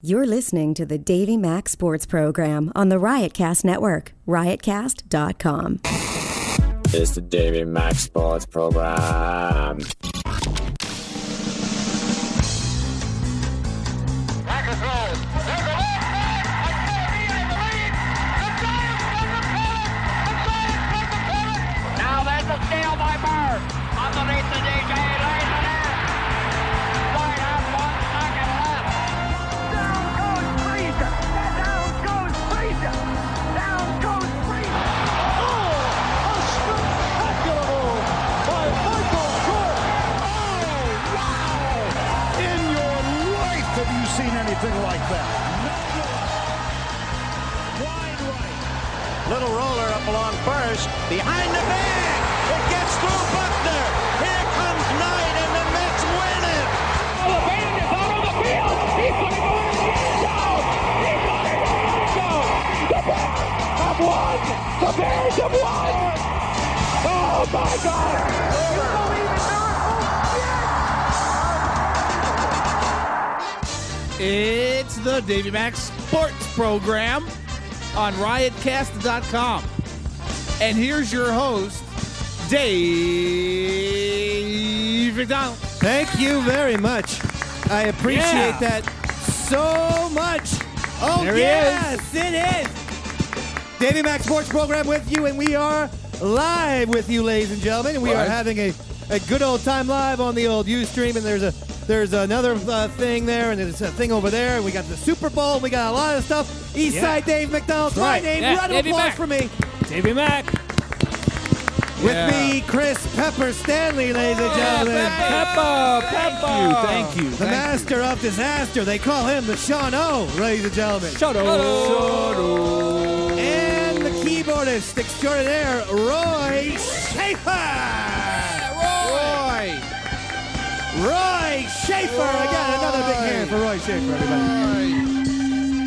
You're listening to the Davey Mac Sports Program on the Riotcast Network, riotcast.com. It's the Davey Mac Sports Program. Now there's a steal by Bird. Underneath the DJ, lays it in. Right up 1 second left. Down goes Francesa. Down goes Francesa. Down goes Francesa. Oh, a spectacular move by Michael Jordan. Oh, wow. In your life have you seen anything like that? Wide right. Little roller up along first. Behind the bag. It gets through Buckner. Here comes Knight, and the Mets win it. Oh, the band is out on the field. He's going to go in the end zone. He's going to go in the end zone. The Bears have won. The Bears have won. Oh, my God. You believe in miracles? Yes. It's the Davey Mac Sports Program on riotcast.com. And here's your host, Dave McDonald. Thank you very much. I appreciate that so much. Oh, There yes, it is. Davey Mac Sports Program with you, and we are live with you, ladies and gentlemen. And we are having a good old time live on the old Ustream, and there's another thing there, and there's a thing over there, and we got the Super Bowl, and we got a lot of stuff. Eastside Dave McDonald, my name, round of Davey applause Mac. for me. Davey Mac. With me, Chris Pepper Stanley, ladies and gentlemen. Pepper. Thank you. The master of disaster. They call him the Sean O, ladies and gentlemen. And the keyboardist extraordinaire, Roy Schaefer. Roy Schaefer. Again, another big hand for Roy Schaefer, everybody.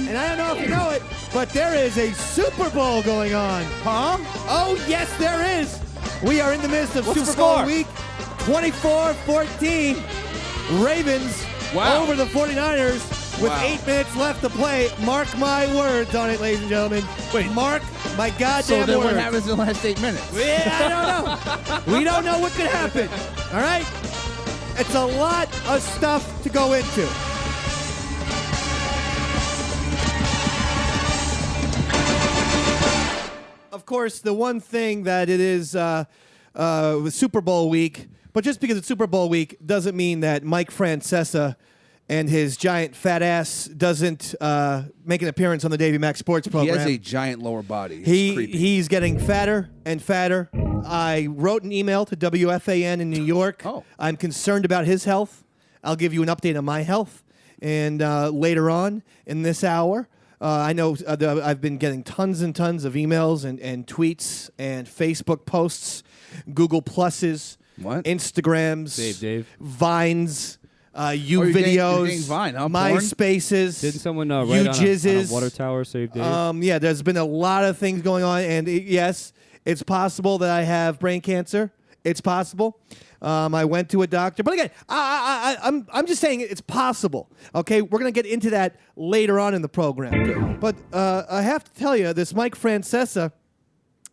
And I don't know if you know it, but there is a Super Bowl going on. Huh? Oh, yes, there is. We are in the midst of What's the Super Bowl score? week. 24-14. Ravens over the 49ers with 8 minutes left to play. Mark my words on it, ladies and gentlemen. Wait. Mark my goddamn So then words. what happens in the last 8 minutes? Yeah, I don't know. We don't know what could happen. All right? It's a lot of stuff to go into. Of course, the one thing that it is with Super Bowl week, but just because it's Super Bowl week doesn't mean that Mike Francesa and his giant fat ass doesn't make an appearance on the Davey Mac Sports He Program. has a giant lower body. It's creepy. He's getting fatter and fatter. I wrote an email to WFAN in New York. Oh. I'm concerned about his health. I'll give you an update on my health. And later on in this hour, I know I've been getting tons and tons of emails and tweets and Facebook posts, Google Pluses, Instagrams, Dave. Vines, you're videos, getting Vine, huh? MySpaces. Didn't someone write on a water tower save Dave? Yeah, there's been a lot of things going on, and yes, it's possible that I have brain cancer. It's possible. I went to a doctor, but again, I'm just saying it's possible. Okay, we're gonna get into that later on in the program. But I have to tell you, this Mike Francesa,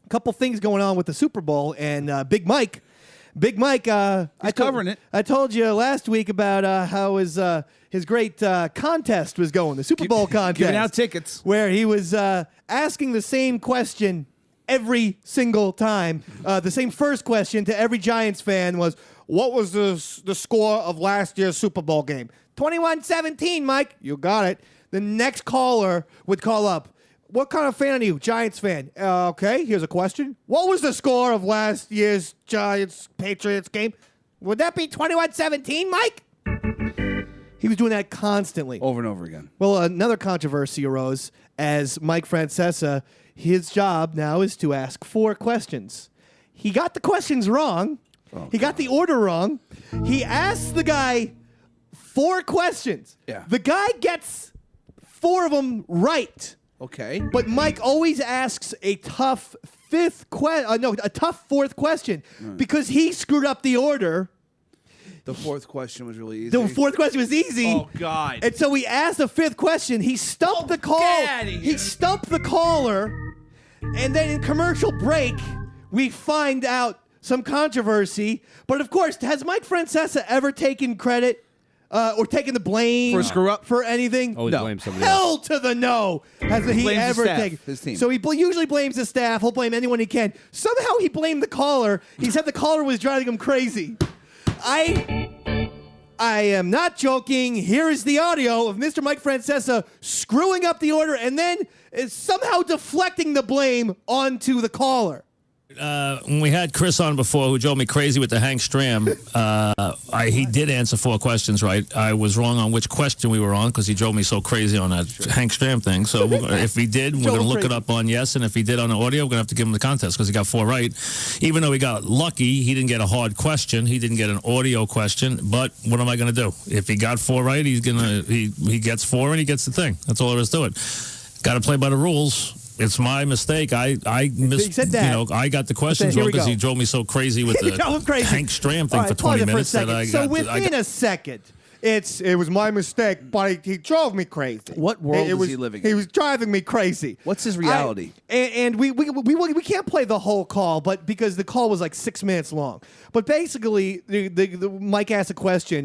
a couple things going on with the Super Bowl and Big Mike. Big Mike, He's covering it. I told you last week about how his great contest was going, the Super Bowl contest. Giving out tickets. Where he was asking the same question every single time. The same first question to every Giants fan was, what was the score of last year's Super Bowl game? 21-17, Mike. You got it. The next caller would call up. What kind of fan are you? Giants fan. Okay, here's a question. What was the score of last year's Giants-Patriots game? Would that be 21-17, Mike? He was doing that constantly. Over and over again. Well, another controversy arose as Mike Francesa, his job now is to ask 4 questions. He got the questions wrong. He got the order wrong. He asked the guy 4 questions. Yeah. The guy gets 4 of them right. Okay. But Mike always asks a tough a tough 4th question because he screwed up the order. The fourth question was really easy. The fourth question was easy. Oh, God. And so we asked the fifth question. He stumped the call. get outta here. He stumped the caller. And then in commercial break, we find out some controversy. But of course, has Mike Francesa ever taken credit or taken the blame For a screw-up? for anything? Always No. blame somebody else. Hell to the no. Has he blames ever his staff, taken his team. So he usually blames the staff. He'll blame anyone he can. Somehow he blamed the caller. He said the caller was driving him crazy. I am not joking. Here is the audio of Mr. Mike Francesa screwing up the order and then is somehow deflecting the blame onto the caller. When we had Chris on before, who drove me crazy with the Hank Stram, he did answer 4 questions right. I was wrong on which question we were on because he drove me so crazy on that Hank Stram thing. So if he did, we're going to look it up on Yes, and if he did on the audio, we're going to have to give him the contest because he got 4 right. Even though he got lucky, he didn't get a hard question. He didn't get an audio question. But what am I going to do? If he got 4 right, he gets 4 and he gets the thing. That's all there is to it. Got to play by the rules. It's my mistake. I missed. said that. I got the questions Here wrong we because go. he drove me so crazy with the Hank Stram thing All right, for 20 pause it minutes for a that I second. got. So within a second, it was my mistake, but he drove me crazy. What world It is was, he living He in? was driving me crazy. What's his reality? And we can't play the whole call, but because the call was like 6 minutes long. But basically, the Mike asked a question: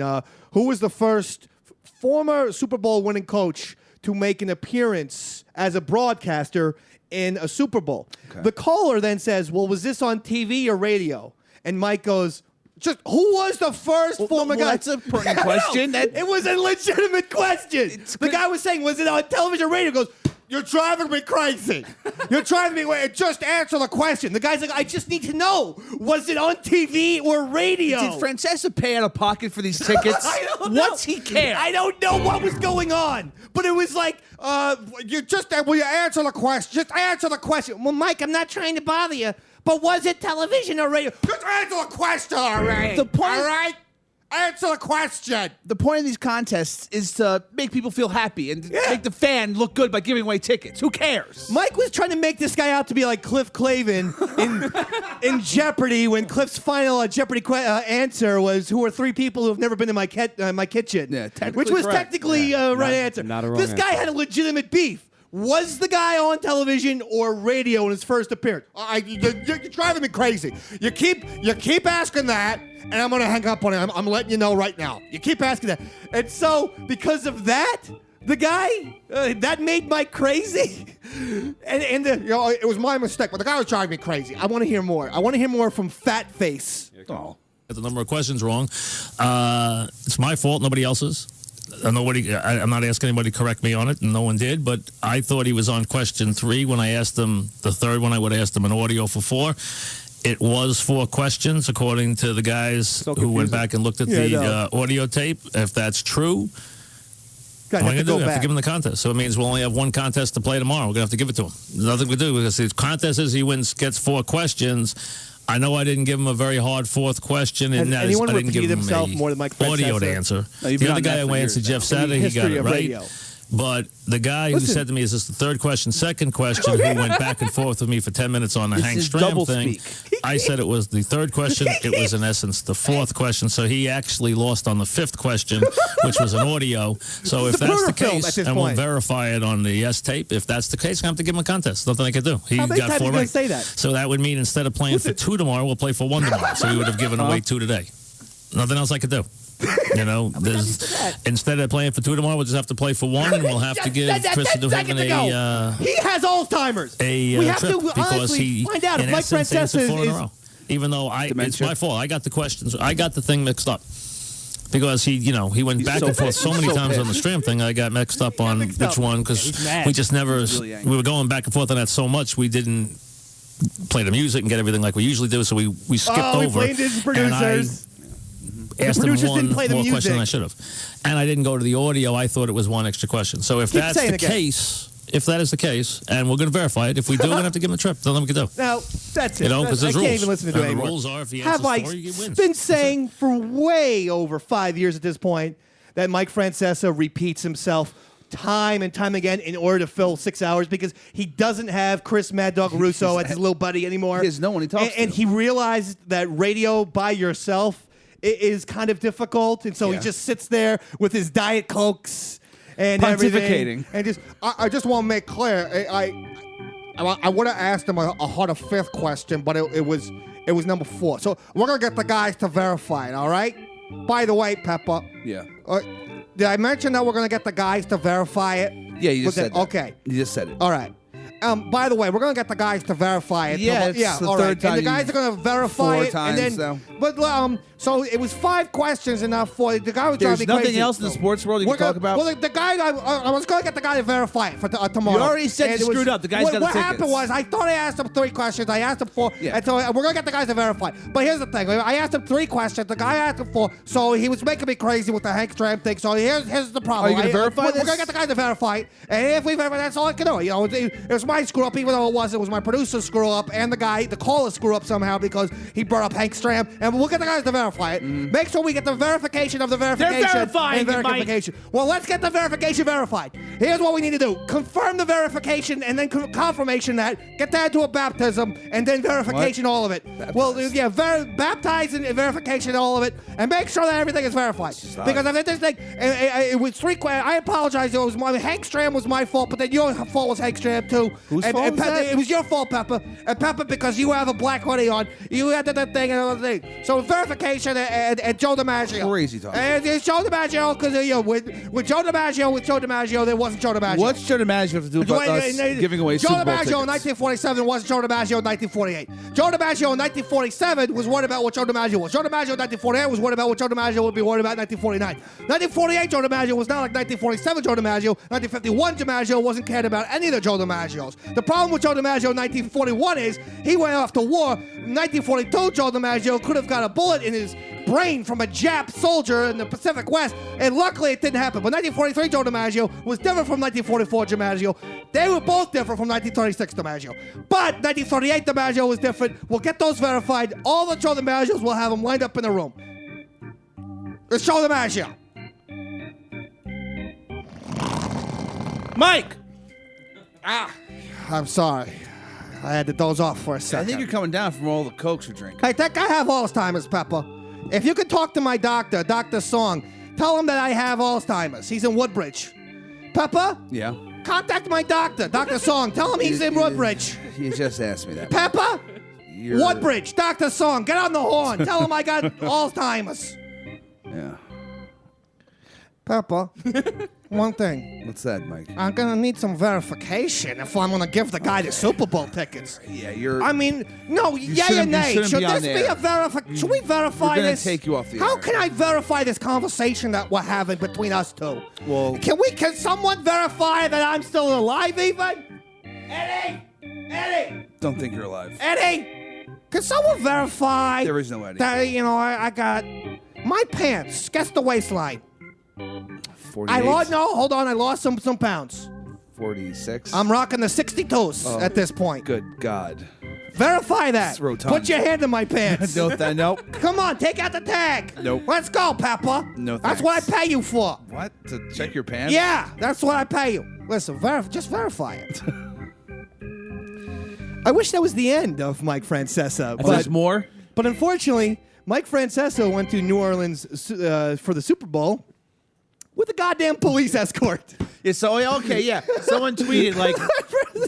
who was the first former Super Bowl winning coach to make an appearance as a broadcaster in a Super Bowl? Okay. The caller then says, well, was this on TV or radio? And Mike goes, just who was the first former guy? That's a pertinent question. It was a legitimate question. The guy was saying, was it on television or radio? He goes, you're driving me crazy. You're driving me away. Just answer the question. The guy's like, I just need to know. Was it on TV or radio? Did Francesa pay out of pocket for these tickets? I don't know. What's he care? I don't know what was going on. But it was like, will you answer the question? Just answer the question. Well, Mike, I'm not trying to bother you, but was it television or radio? Just answer the question already. The point- all right? Answer the question. The point of these contests is to make people feel happy and make the fan look good by giving away tickets. Who cares? Mike was trying to make this guy out to be like Cliff Clavin in Jeopardy when Cliff's final Jeopardy answer was, who are 3 people who have never been in my kitchen? Yeah, technically which was correct. technically right answer. not a wrong This guy answer. had a legitimate beef. Was the guy on television or radio in his first appearance? You're driving me crazy. You keep asking that, and I'm going to hang up on it. I'm letting you know right now. You keep asking that. And so, because of that, the guy, that made Mike crazy. and it was my mistake, but the guy was driving me crazy. I want to hear more. I want to hear more from Fat Face. Oh. Got the number of questions wrong. It's my fault, nobody else's. I'm not asking anybody to correct me on it, and no one did, but I thought he was on question 3. When I asked him the third one, I would have asked him an audio for 4. It was 4 questions, according to the guys who went back and looked at the audio tape. If that's true, what am I going to do? I have to give him the contest. So it means we'll only have 1 contest to play tomorrow. We're going to have to give it to him. There's nothing to do, because the contest is he gets 4 questions. I know I didn't give him a very hard 4th question, and Has anyone I didn't give repeated him himself more than Mike audio to Francesa? answer. No, you've The been other on guy that who for answered, years Jeff now. Saturday, he got History it of right. radio. But the guy who said to me, is this the 3rd question, 2nd question, who went back and forth with me for 10 minutes on the This Hank is Stram double thing, speak. I said it was the 3rd question. It was, in essence, the 4th question. So he actually lost on the 5th question, which was an audio. So if It's a that's the Bruder film at case, this and we'll point. verify it on the Yes tape, if that's the case, I'm going to have to give him a contest. Nothing I could do. He How many got times 4 are you gonna right. say that? So that would mean instead of playing for 2 tomorrow, we'll play for 1 tomorrow. So we would have given away 2 today. Nothing else I could do. Instead of playing for 2 tomorrow, we'll just have to play for 1, and we'll have to give Chris He has Alzheimer's. We have trip to because honestly he find out if in Mike essence, answered Francesa 4 in a is. row. Even though it's Dementia. my fault. I got the questions. I got the thing mixed up. Because he went back so and forth pissed. so many So times on the pissed. Stram thing, I got mixed up on mixed which up. one, he's because mad. we just never, really angry. we were going back and forth on that so much, we didn't play the music and get everything like we usually do, so we skipped We over. blamed his and I producers. asked him producers one didn't play the more question music. than I should have. And I didn't go to the audio. I thought it was 1 extra question. So if Keep that's saying the it again. case, if that is the case, and we're going to verify it, if we do, we're going to have to give him a trip. Nothing we can do. Now, that's it. Because I there's can't rules. even listen to it And the anymore. rules are if he Have I answers 4, he wins. been saying for way over 5 years at this point that Mike Francesa repeats himself time and time again in order to fill 6 hours because he doesn't have Chris Mad Dog Russo as his little buddy anymore. He has no one he talks and to. he realized that radio by yourself is kind of difficult, and so he just sits there with his Diet Cokes and pontificating. everything. And I just want to make clear, I would have asked him a harder fifth question, but it was number 4. So we're gonna get the guys to verify it. All right. By the way, Pepper. Yeah. Did I mention that we're gonna get the guys to verify it? Yeah, you just said that. Okay. You just said it. All right. By the way, we're gonna get the guys to verify it. Yeah, it's the all third right. time And the guys are gonna verify 4 it, times, and then. so. But so it was 5 questions and not 4. The guy was There's driving me nothing crazy. else in the sports world you We're can talk about? Well, the guy, I was gonna get the guy to verify it for tomorrow. You already said And you it was- screwed up. The guy's got the What tickets. happened was I thought I asked him 3 questions. I asked him 4, Yeah. and so we're gonna get the guys to verify. But here's the thing: I asked him 3 questions. The guy asked him 4, so he was making me crazy with the Hank Stram thing. So here's the problem. Are you gonna verify We're this? gonna get the guys to verify it, and if we verify, that's all I can do. You know, it was my screw up, even though it was my producer's screw up, and the caller screw up somehow because he brought up Hank Stram, and we'll get the guys to verify it. Make sure we get the verification of the verification. They're verifying and it, Mike. verification. Well, let's get the verification verified. Here's what we need to do: confirm the verification, and then confirmation that. Get that into a baptism, and then verification, all of it. Well, yeah, baptize and verification, all of it, and make sure that everything is verified. Because if this thing, it was 3 questions. I apologize. It was Hank Stram was my fault, but then your fault was Hank Stram too. Whose fault was that? It was your fault, Pepper. And Pepper, because you have a black hoodie on, you had that thing and other thing. So verification and Joe DiMaggio. Crazy talk. And it's Joe DiMaggio because with Joe DiMaggio, there wasn't Joe DiMaggio. What's Joe DiMaggio have to do about us giving away Joe Super Bowl DiMaggio in tickets? 1947 wasn't Joe DiMaggio in 1948. Joe DiMaggio in 1947 was worried about what Joe DiMaggio was. Joe DiMaggio in 1948 was worried about what Joe DiMaggio would be worried about in 1949. 1948 Joe DiMaggio was not like 1947 Joe DiMaggio. 1951 DiMaggio wasn't cared about any of the Joe DiMaggios. The problem with Joe DiMaggio in 1941 is he went off to war. 1942 Joe DiMaggio could have got a bullet in his brain from a Jap soldier in the Pacific West, and luckily it didn't happen. But 1943 Joe DiMaggio was different from 1944 DiMaggio. They were both different from 1936 DiMaggio. But 1938 DiMaggio was different. We'll get those verified. All the Joe DiMaggios, will have them lined up in the room. It's Joe DiMaggio. Mike! I'm sorry. I had to doze off for a I second. think you're coming down from all the cokes you're drinking. Hey, that guy have Alzheimer's, Pepper. If you could talk to my doctor, Dr. Song, tell him that I have Alzheimer's. He's in Woodbridge. Pepper? Yeah? Contact my doctor, Dr. Song. Tell him he's in Woodbridge. You just asked me that. Pepper? You're- Woodbridge, Dr. Song, get on the horn. Tell him I got Alzheimer's. Yeah. Pepper, one thing. What's that, Mike? I'm going to need some verification if I'm going to give the guy the Super Bowl tickets. Yeah, you're... I mean, no, yay or shouldn't- you nay. shouldn't Should be on this be air. a verification? Should we verify We're gonna this? take you off the How air. can I verify this conversation that we're having between us two? Well- Can someone verify that I'm still alive even? Eddie! Don't think you're alive. Eddie! Can someone verify There is no Eddie. that, I got my pants. Guess the waistline. 48. Hold on, I lost some pounds. 46. I'm rocking the 62s at this point. Good God. Verify that. It's rotund. Put your hand in my pants. Nope. Come on, take out the tag. Nope. Let's go, Pepper. No That's thanks. what I pay you for. What? To check your pants? Yeah, that's what I pay you. Listen, just verify it. I wish that was the end of Mike Francesa. There's more? But unfortunately, Mike Francesa went to New Orleans for the Super Bowl with a goddamn police escort. Yeah, someone tweeted, like,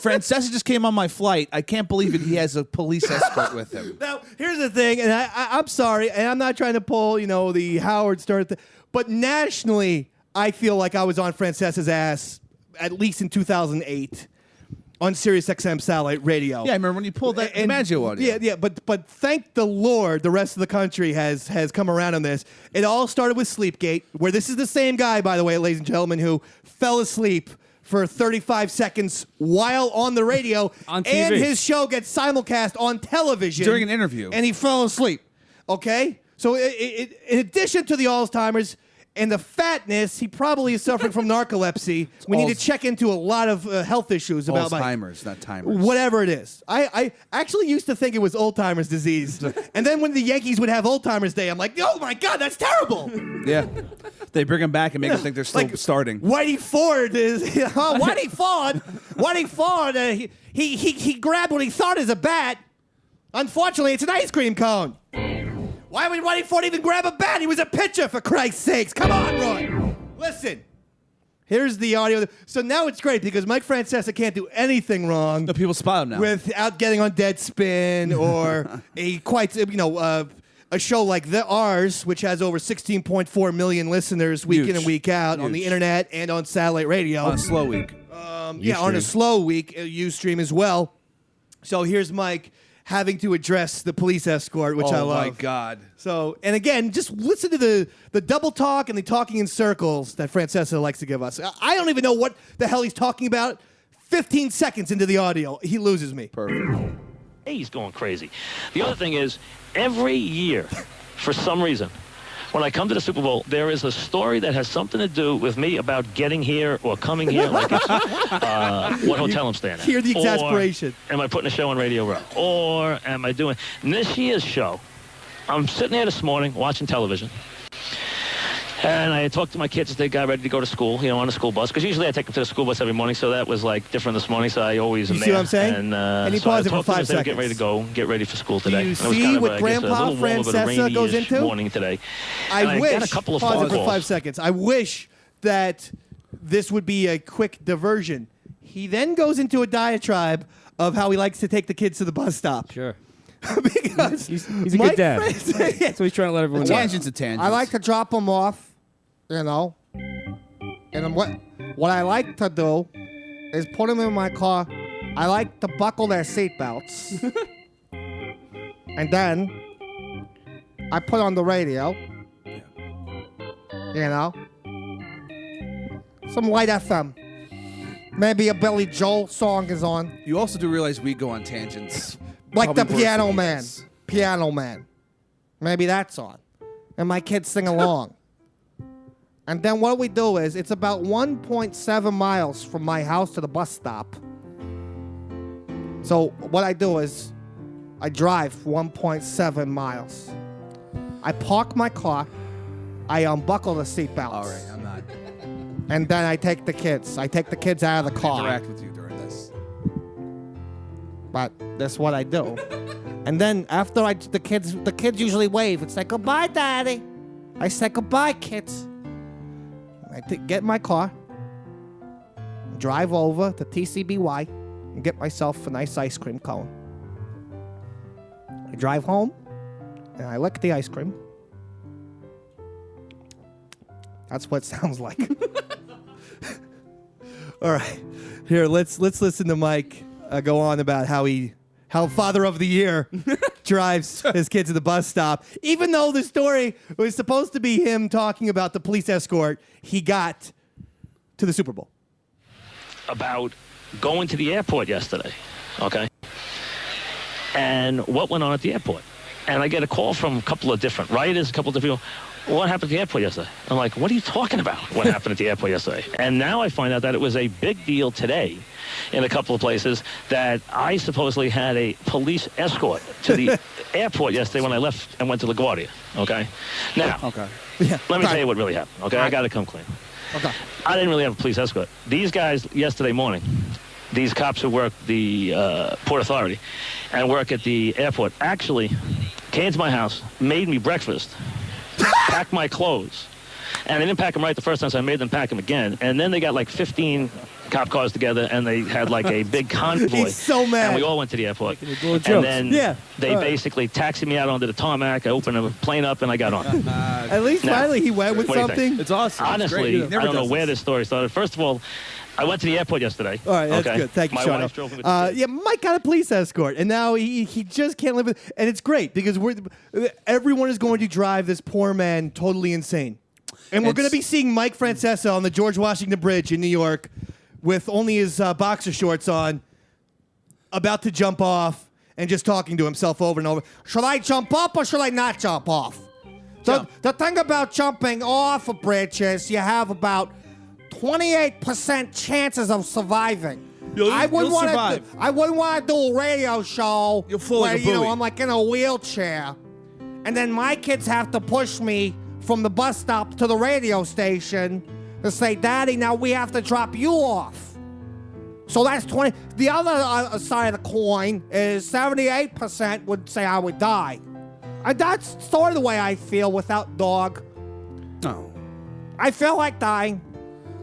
Francesa just came on my flight. I can't believe it. He has a police escort with him. Now, here's the thing, and I'm sorry, and I'm not trying to pull, the Howard Stern thing, but nationally, I feel like I was on Francesa's ass at least in 2008 on Sirius XM satellite radio. Yeah, I remember when you pulled that DiMaggio audio. Yeah, but thank the Lord, the rest of the country has come around on this. It all started with Sleepgate, where this is the same guy, by the way, ladies and gentlemen, who fell asleep for 35 seconds while on the radio, On TV. and his show gets simulcast on television During an interview. and he fell asleep. Okay, so in addition to the Alzheimer's and the fatness, he probably is suffering from narcolepsy. We need to check into a lot of health issues about Alzheimer's, not timers. whatever it is. I actually used to think it was old-timers disease. And then when the Yankees would have old-timers day, I'm like, oh my God, that's terrible. Yeah. They bring him back and make him think they're still starting. Whitey Ford is, Whitey Ford, he grabbed what he thought is a bat. Unfortunately, it's an ice cream cone. Why are we waiting for it to even grab a bat? He was a pitcher, for Christ's sakes. Come on, Roy. Listen. Here's the audio. So now it's great because Mike Francesa can't do anything wrong. No, people spot him now. Without getting on Deadspin or a show like ours, which has over 16.4 million listeners week in and week out on the internet and on satellite radio. On a slow week. On a slow week, Ustream as well. So here's Mike having to address the police escort, which I love. Oh, my God. So, and again, just listen to the double talk and the talking in circles that Francesa likes to give us. I don't even know what the hell he's talking about. 15 seconds into the audio, he loses me. Perfect. He's going crazy. The other thing is, every year, for some reason, when I come to the Super Bowl, there is a story that has something to do with me about getting here or coming here, like it's what hotel I'm staying at. Hear the exasperation. Or am I putting a show on Radio Row? Or am I doing... And this year's show, I'm sitting there this morning watching television, and I talked to my kids as they got ready to go to school, on the school bus, because usually I take them to the school bus every morning, so that was like different this morning, so I always am there. You see what I'm saying? And he so paused I it for talked to them 5 as they were seconds. getting ready to go, get ready for school today. Do you And it was see kind of, what I guess, Grandpa a little warmer, but a Francesa goes rainy-ish into? morning today. I And wish, got a couple of pause phone it for calls. 5 seconds. I wish that this would be a quick diversion. He then goes into a diatribe of how he likes to take the kids to the bus stop. Sure. Because He's a Mike good dad. Francesa- That's what he's trying to let everyone know. Tangents and tangents. I like to drop them off, and what I like to do is put them in my car. I like to buckle their seatbelts, and then I put on the radio. Some light FM. Maybe a Billy Joel song is on. You also do realize we go on tangents. Like the Probably Piano worse than Man. this. Piano Man. Maybe that's on. And my kids sing along. And then what we do is, it's about 1.7 miles from my house to the bus stop. So what I do is, I drive 1.7 miles. I park my car. I unbuckle the seatbelts. All right, I'm not. And then I take the kids. I take the kids out of the car. Interact with you during this. But that's what I do. And then after the kids usually wave and say, "Goodbye, Daddy." I say, "Goodbye, kids." I get in my car, drive over to TCBY, and get myself a nice ice cream cone. I drive home, and I lick the ice cream. That's what it sounds like. All right, here let's listen to Mike go on about how Father of the Year drives his kids to the bus stop. Even though the story was supposed to be him talking about the police escort he got to the Super Bowl. About going to the airport yesterday, okay? And what went on at the airport? And I get a call from a couple of different writers, a couple of different people. What happened at the airport yesterday? I'm like, what are you talking about? What happened at the airport yesterday? And now I find out that it was a big deal today in a couple of places that I supposedly had a police escort to the airport yesterday when I left and went to LaGuardia, okay? Now, let me tell you what really happened, okay? I got to come clean. Okay. I didn't really have a police escort. These guys yesterday morning, these cops who work the Port Authority and work at the airport, actually came to my house, made me breakfast, packed my clothes. And they didn't pack them right the first time, so I made them pack them again. And then they got like 15 cop cars together, and they had like a big convoy. He's so mad. And we all went to the airport. doing And jokes. then they basically taxied me out onto the tarmac. I opened a plane up, and I got on. At least Now, finally he went with what do you think? something. It's awesome. Honestly, It's I great. don't know where this story started. First of all, I went to the airport yesterday. All right, that's okay? good. Thank you, My Sean. wife drove me with the kids. Yeah, Mike got a police escort, and now he just can't live with. And it's great because everyone is going to drive this poor man totally insane. And we're going to be seeing Mike Francesa on the George Washington Bridge in New York with only his boxer shorts on, about to jump off and just talking to himself over and over. Should I jump up or should I not jump off? The thing about jumping off a bridge is you have about 28% chances of surviving. I wouldn't want to do a radio show You'll fall where like a buoy. I'm like in a wheelchair, and then my kids have to push me from the bus stop to the radio station to say, "Daddy, now we have to drop you off." So that's 20. The other side of the coin is 78% would say I would die. That's sort of the way I feel without dog. No. I feel like dying.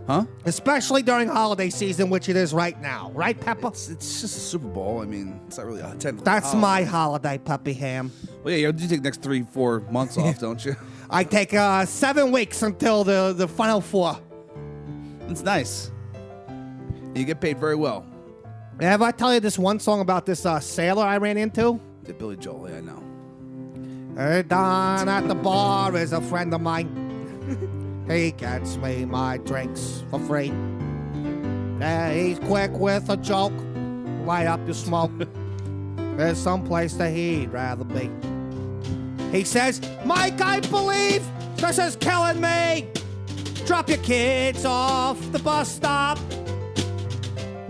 Huh? Especially during holiday season, which it is right now. Right, Pepper? It's just a Super Bowl. I mean, it's not really a technical That's holiday. my holiday, Puppy Ham. Well, yeah, you take the next 3-4 months off, don't you? I take 7 weeks until the Final Four. It's nice. You get paid very well. Have I tell you this one song about this sailor I ran into? Yeah, Billy Joel, yeah, I know. Down at the bar is a friend of mine. He gets me my drinks for free. Yeah, he's quick with a joke. Light up your smoke. There's some place that he'd rather be. He says, Mike, I believe this is killing me. Drop your kids off the bus stop.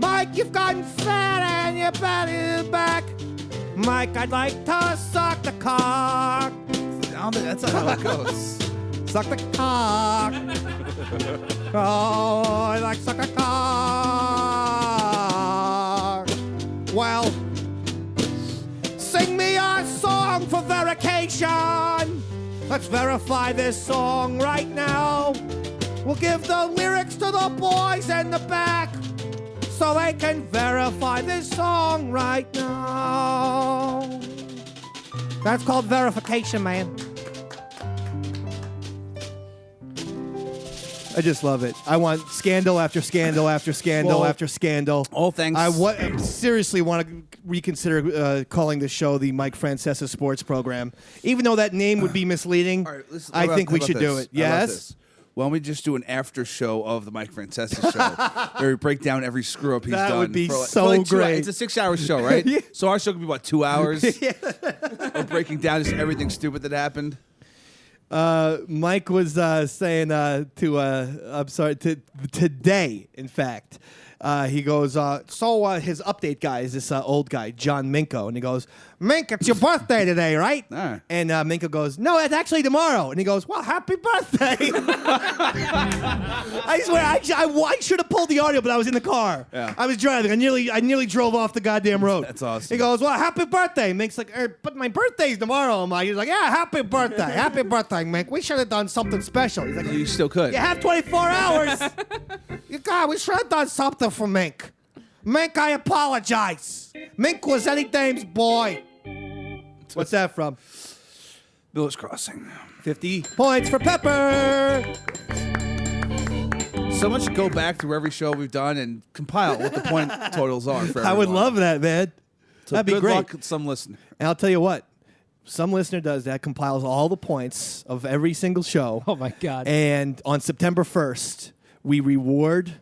Mike, you've gotten fat and your belly's back. Mike, I'd like to suck the cock. That's not how it goes. Suck the cock. Oh, I like suck a cock. Well, sing me a song for verification. Let's verify this song right now. We'll give the lyrics to the boys in the back so they can verify this song right now. That's called verification, man. I just love it. I want scandal after scandal after scandal after scandal. All thanks. I seriously want to reconsider calling the show the Mike Francesa Sports Program. Even though that name would be misleading, All right, listen, I think we should do it. Yes? Why don't we just do an after show of the Mike Francesa show where we break down every screw up he's done? That would be for so like 2 great. It's a 6-hour show, right? Yeah. So our show could be about 2 hours of breaking down just everything stupid that happened. Mike was saying today, in fact, he goes, so his update guy is this old guy, John Minko, and he goes, Mink, it's your birthday today, right? And Minko goes, no, it's actually tomorrow. And he goes, well, happy birthday. I swear, I should have pulled the audio, but I was in the car. Yeah. I was driving. I nearly drove off the goddamn road. That's awesome. He goes, well, happy birthday. Mink's like, but my birthday's tomorrow. I'm like, he's like, yeah, happy birthday. Happy birthday, Mink. We should have done something special. He's like, You still could. you have 24 hours. God, we should have done something for Mink. Mink, I apologize. Mink was Eddie Dame's boy. What's that from? Miller's Crossing. 50 points for Pepper. Someone should go back through every show we've done and compile what the point totals are for everyone. I would love that, man. So That'd be good great. luck with some listener. And I'll tell you what. Some listener does that, compiles all the points of every single show. Oh, my God. And on September 1st, we reward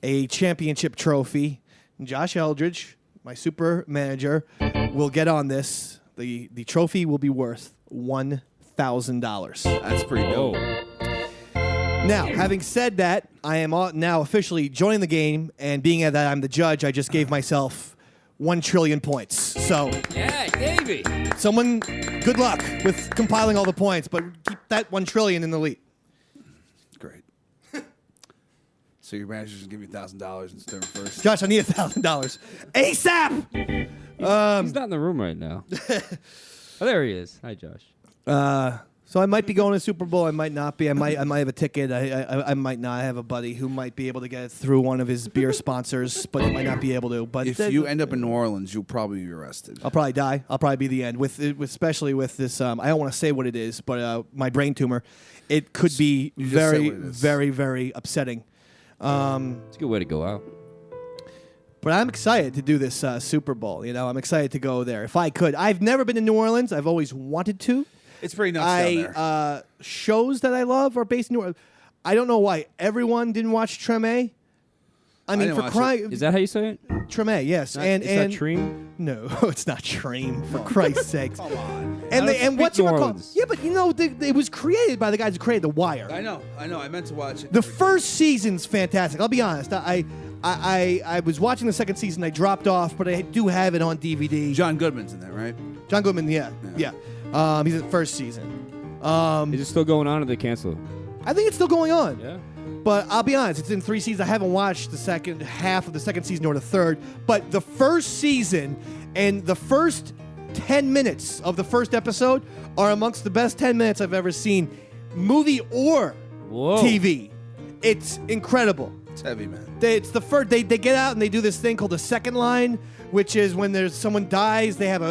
a championship trophy. Josh Eldridge, my super manager, will get on this. The trophy will be worth $1,000. That's pretty dope. Now, having said that, I am now officially joining the game, and being that I'm the judge, I just gave myself 1 trillion points. So, Yeah, Davey. someone, good luck with compiling all the points, but keep that 1 trillion in the lead. Great. So your manager's going to give you $1,000 instead of first. Josh, I need $1,000 ASAP. He's not in the room right now. Oh, there he is. Hi, Josh. So I might be going to Super Bowl. I might not be. I might have a ticket. I might not. I have a buddy who might be able to get it through one of his beer sponsors, but he might not be able to. But If you end up in New Orleans, you'll probably be arrested. I'll probably die. I'll probably be the end. Especially with this. I don't want to say what it is, but my brain tumor. It could be You just said very, what it is. very, very upsetting. It's a good way to go out. But I'm excited to do this Super Bowl. You know, I'm excited to go there. If I could, I've never been to New Orleans. I've always wanted to. It's pretty nuts down there. Shows that I love are based in New Orleans. I don't know why everyone didn't watch Treme. I mean, didn't for watch crying, Is that how you say it? Treme, yes, Is that Treem? No, it's not Treem. For Christ's sakes. Come on. And what New you call? Orleans. Yeah, but you know, it was created by the guys who created The Wire. I know. I meant to watch it. The first season's fantastic. I'll be honest. I was watching the second season. I dropped off, but I do have it on DVD. John Goodman's in there, right? John Goodman, yeah. He's in the first season. Is it still going on or they cancel it? I think it's still going on. Yeah. But I'll be honest, it's in 3 seasons. I haven't watched the second half of the second season or the third. But the first season and the first 10 minutes of the first episode are amongst the best 10 minutes I've ever seen, movie or TV. It's incredible. It's heavy, man. It's the first. They get out and they do this thing called the second line, which is when there's someone dies. They have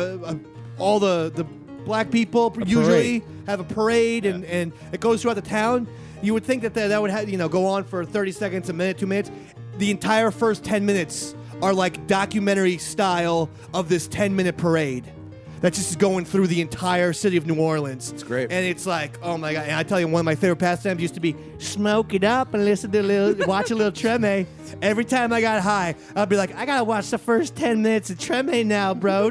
all the black people usually have a parade, and it goes throughout the town. You would think that would have, go on for 30 seconds, a minute, 2 minutes. The entire first 10 minutes are like documentary style of this 10-minute parade that just is going through the entire city of New Orleans. It's great. And it's like, oh my God. And I tell you, one of my favorite pastimes used to be smoke it up and listen to watch a little Treme. Every time I got high, I'd be like, I gotta watch the first 10 minutes of Treme now, bro.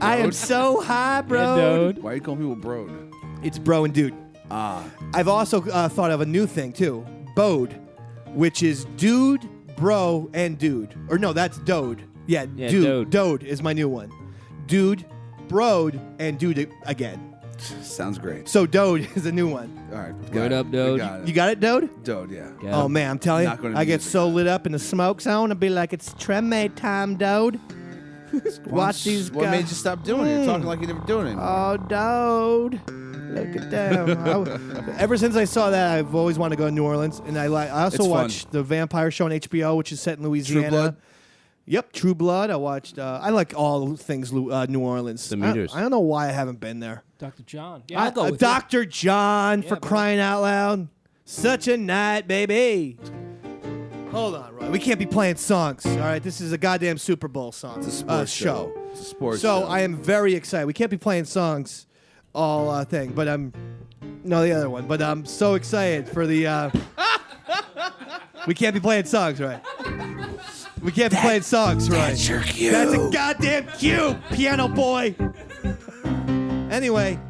I am so high, bro. Why are you calling people brode? It's bro and dude. I've also thought of a new thing too, Bode, which is dude, bro, and dude. Or no, that's Dode. Yeah, dude. Dode is my new one. Dude, brode, and dude again. Sounds great. So Dode is a new one. All right. What up, Dode? You got it, Dode? Dode, yeah. Oh, man, I'm telling you, I get so lit up in the smoke zone. I'll be like, it's Treme time, Dode. Watch these guys. What made you stop doing it? You're talking like you never doing it. Oh, Dode. Look at them. Ever since I saw that, I've always wanted to go to New Orleans. And I also watched the vampire show on HBO, which is set in Louisiana. True Blood? Yep, True Blood. I watched. I like all things New Orleans. The meters. I don't know why I haven't been there. Dr. John. Yeah, I'll go with Dr. John, for crying out loud. Such a night, baby. Hold on, Roy. We can't be playing songs. All right, this is a goddamn Super Bowl song. It's a sports show. It's a sports so show. I am very excited. We can't be playing songs all thing, but the other one. But I'm so excited for the. We can't be playing songs, right? We can't be playing songs, right? That's your cue. That's a goddamn cue, piano boy. Anyway,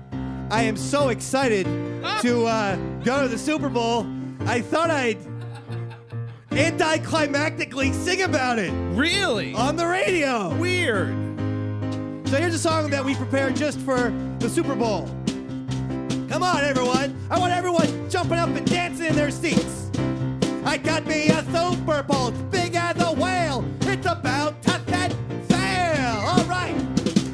I am so excited to go to the Super Bowl. I thought I'd anticlimactically sing about it. Really? On the radio. Weird. So here's a song that we prepared just for the Super Bowl. Come on, everyone. I want everyone jumping up and dancing in their seats. I got me a Super Bowl. It's big as a whale. It's about to set sail. All right.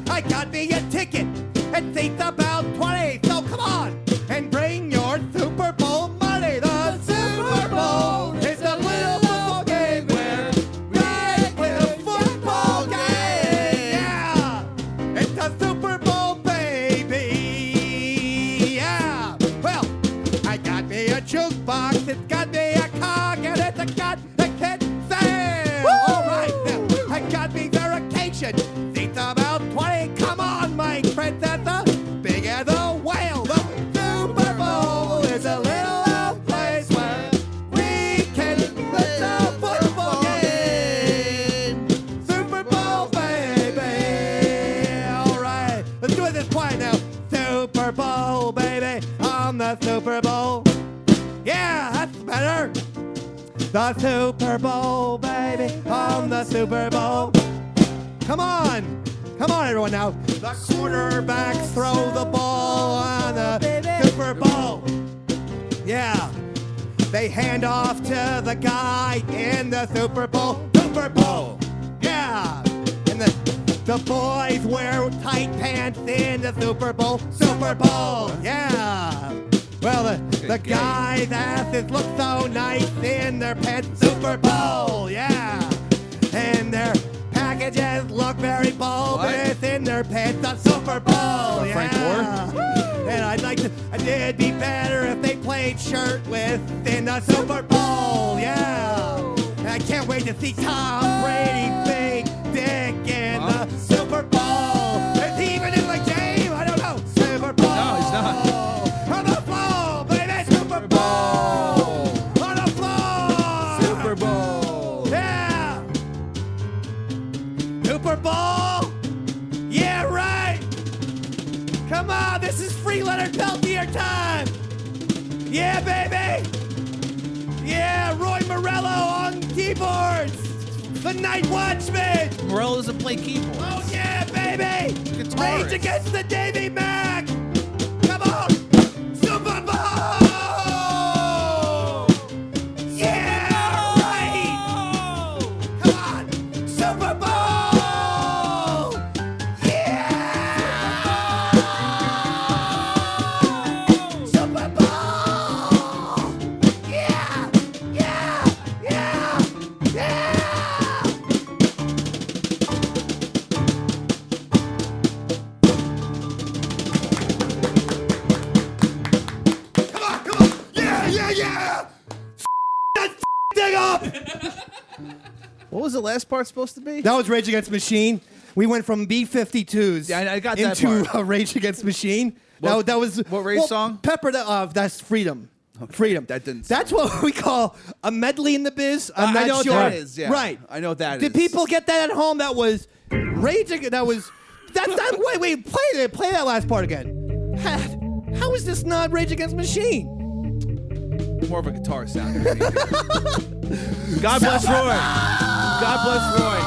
I got me a ticket. It seats about 20. So come on and bring your Super Bowl money. The Super Bowl is a little football game where we play a football game. Yeah. It's a Super Bowl, baby. Yeah. Well, I got me a jukebox. It's got me a cog and it's got a kid sale. All right. Now, I got me verification. Seats about 20. Come on, Mike Francesa. Big as a whale. The Super Bowl is a little off place where we can play a football game. Super Bowl, baby. All right. Let's do it this quiet now. Super Bowl, baby. On the Super Bowl. Yeah, that's better. The Super Bowl, baby. On the Super Bowl. Come on. Come on, everyone now. The quarterbacks throw the ball on the Super Bowl. Yeah. They hand off to the guy in the Super Bowl. Super Bowl. Yeah. And the boys wear tight pants in the Super Bowl. Super Bowl. Yeah. Well, the guys' asses look so nice in their pants. Super Bowl. Yeah. And their packages look very bulbous in their pants. The Super Bowl, yeah. Frank Gore? And it'd be better if they played shirtless in the Super Bowl, yeah. And I can't wait to see Tom Brady's big dick in the Super Bowl. Is he even in the game? I don't know. Super Bowl. No, he's not. On the floor, baby. Super Bowl. On the floor. Super Bowl. Yeah. Super Bowl? Yeah, right. Come on, this is free Leonard Peltier time. Yeah, baby. Yeah, Roy Morello on keyboards. The Night Watchman. Morello doesn't play keyboards. Oh, yeah, baby. Guitarist. Rage Against the Davey Mac. Come on. Super Bowl. Yeah, right. Come on. Super Bowl. Yeah. What was the last part supposed to be? That was Rage Against the Machine. We went from B-52s Yeah, I got that into part. Rage Against the Machine. What- that was what Rage song? Pepper. That's Freedom. Freedom. That didn't That's sound what we call a medley in the biz. I'm not I know what sure. that is. Yeah. Right. I know what that Did is. people get that at home? That was Rage. That was. That's not. Wait. Play that last part again. How is this not Rage Against the Machine? More of a guitar sound. God bless Roy. God bless Roy.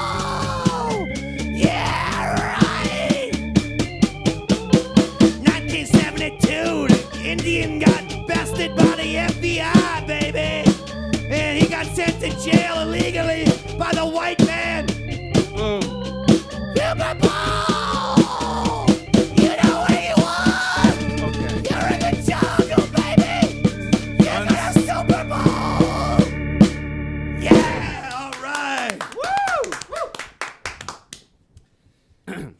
Yeah, right. 1972, the Indian got bested by the FBI, baby. And he got sent to jail illegally by the white man. Super Bowl! You know what you want! Okay. You're in the jungle, baby! You're gonna Super Bowl! Yeah! All right!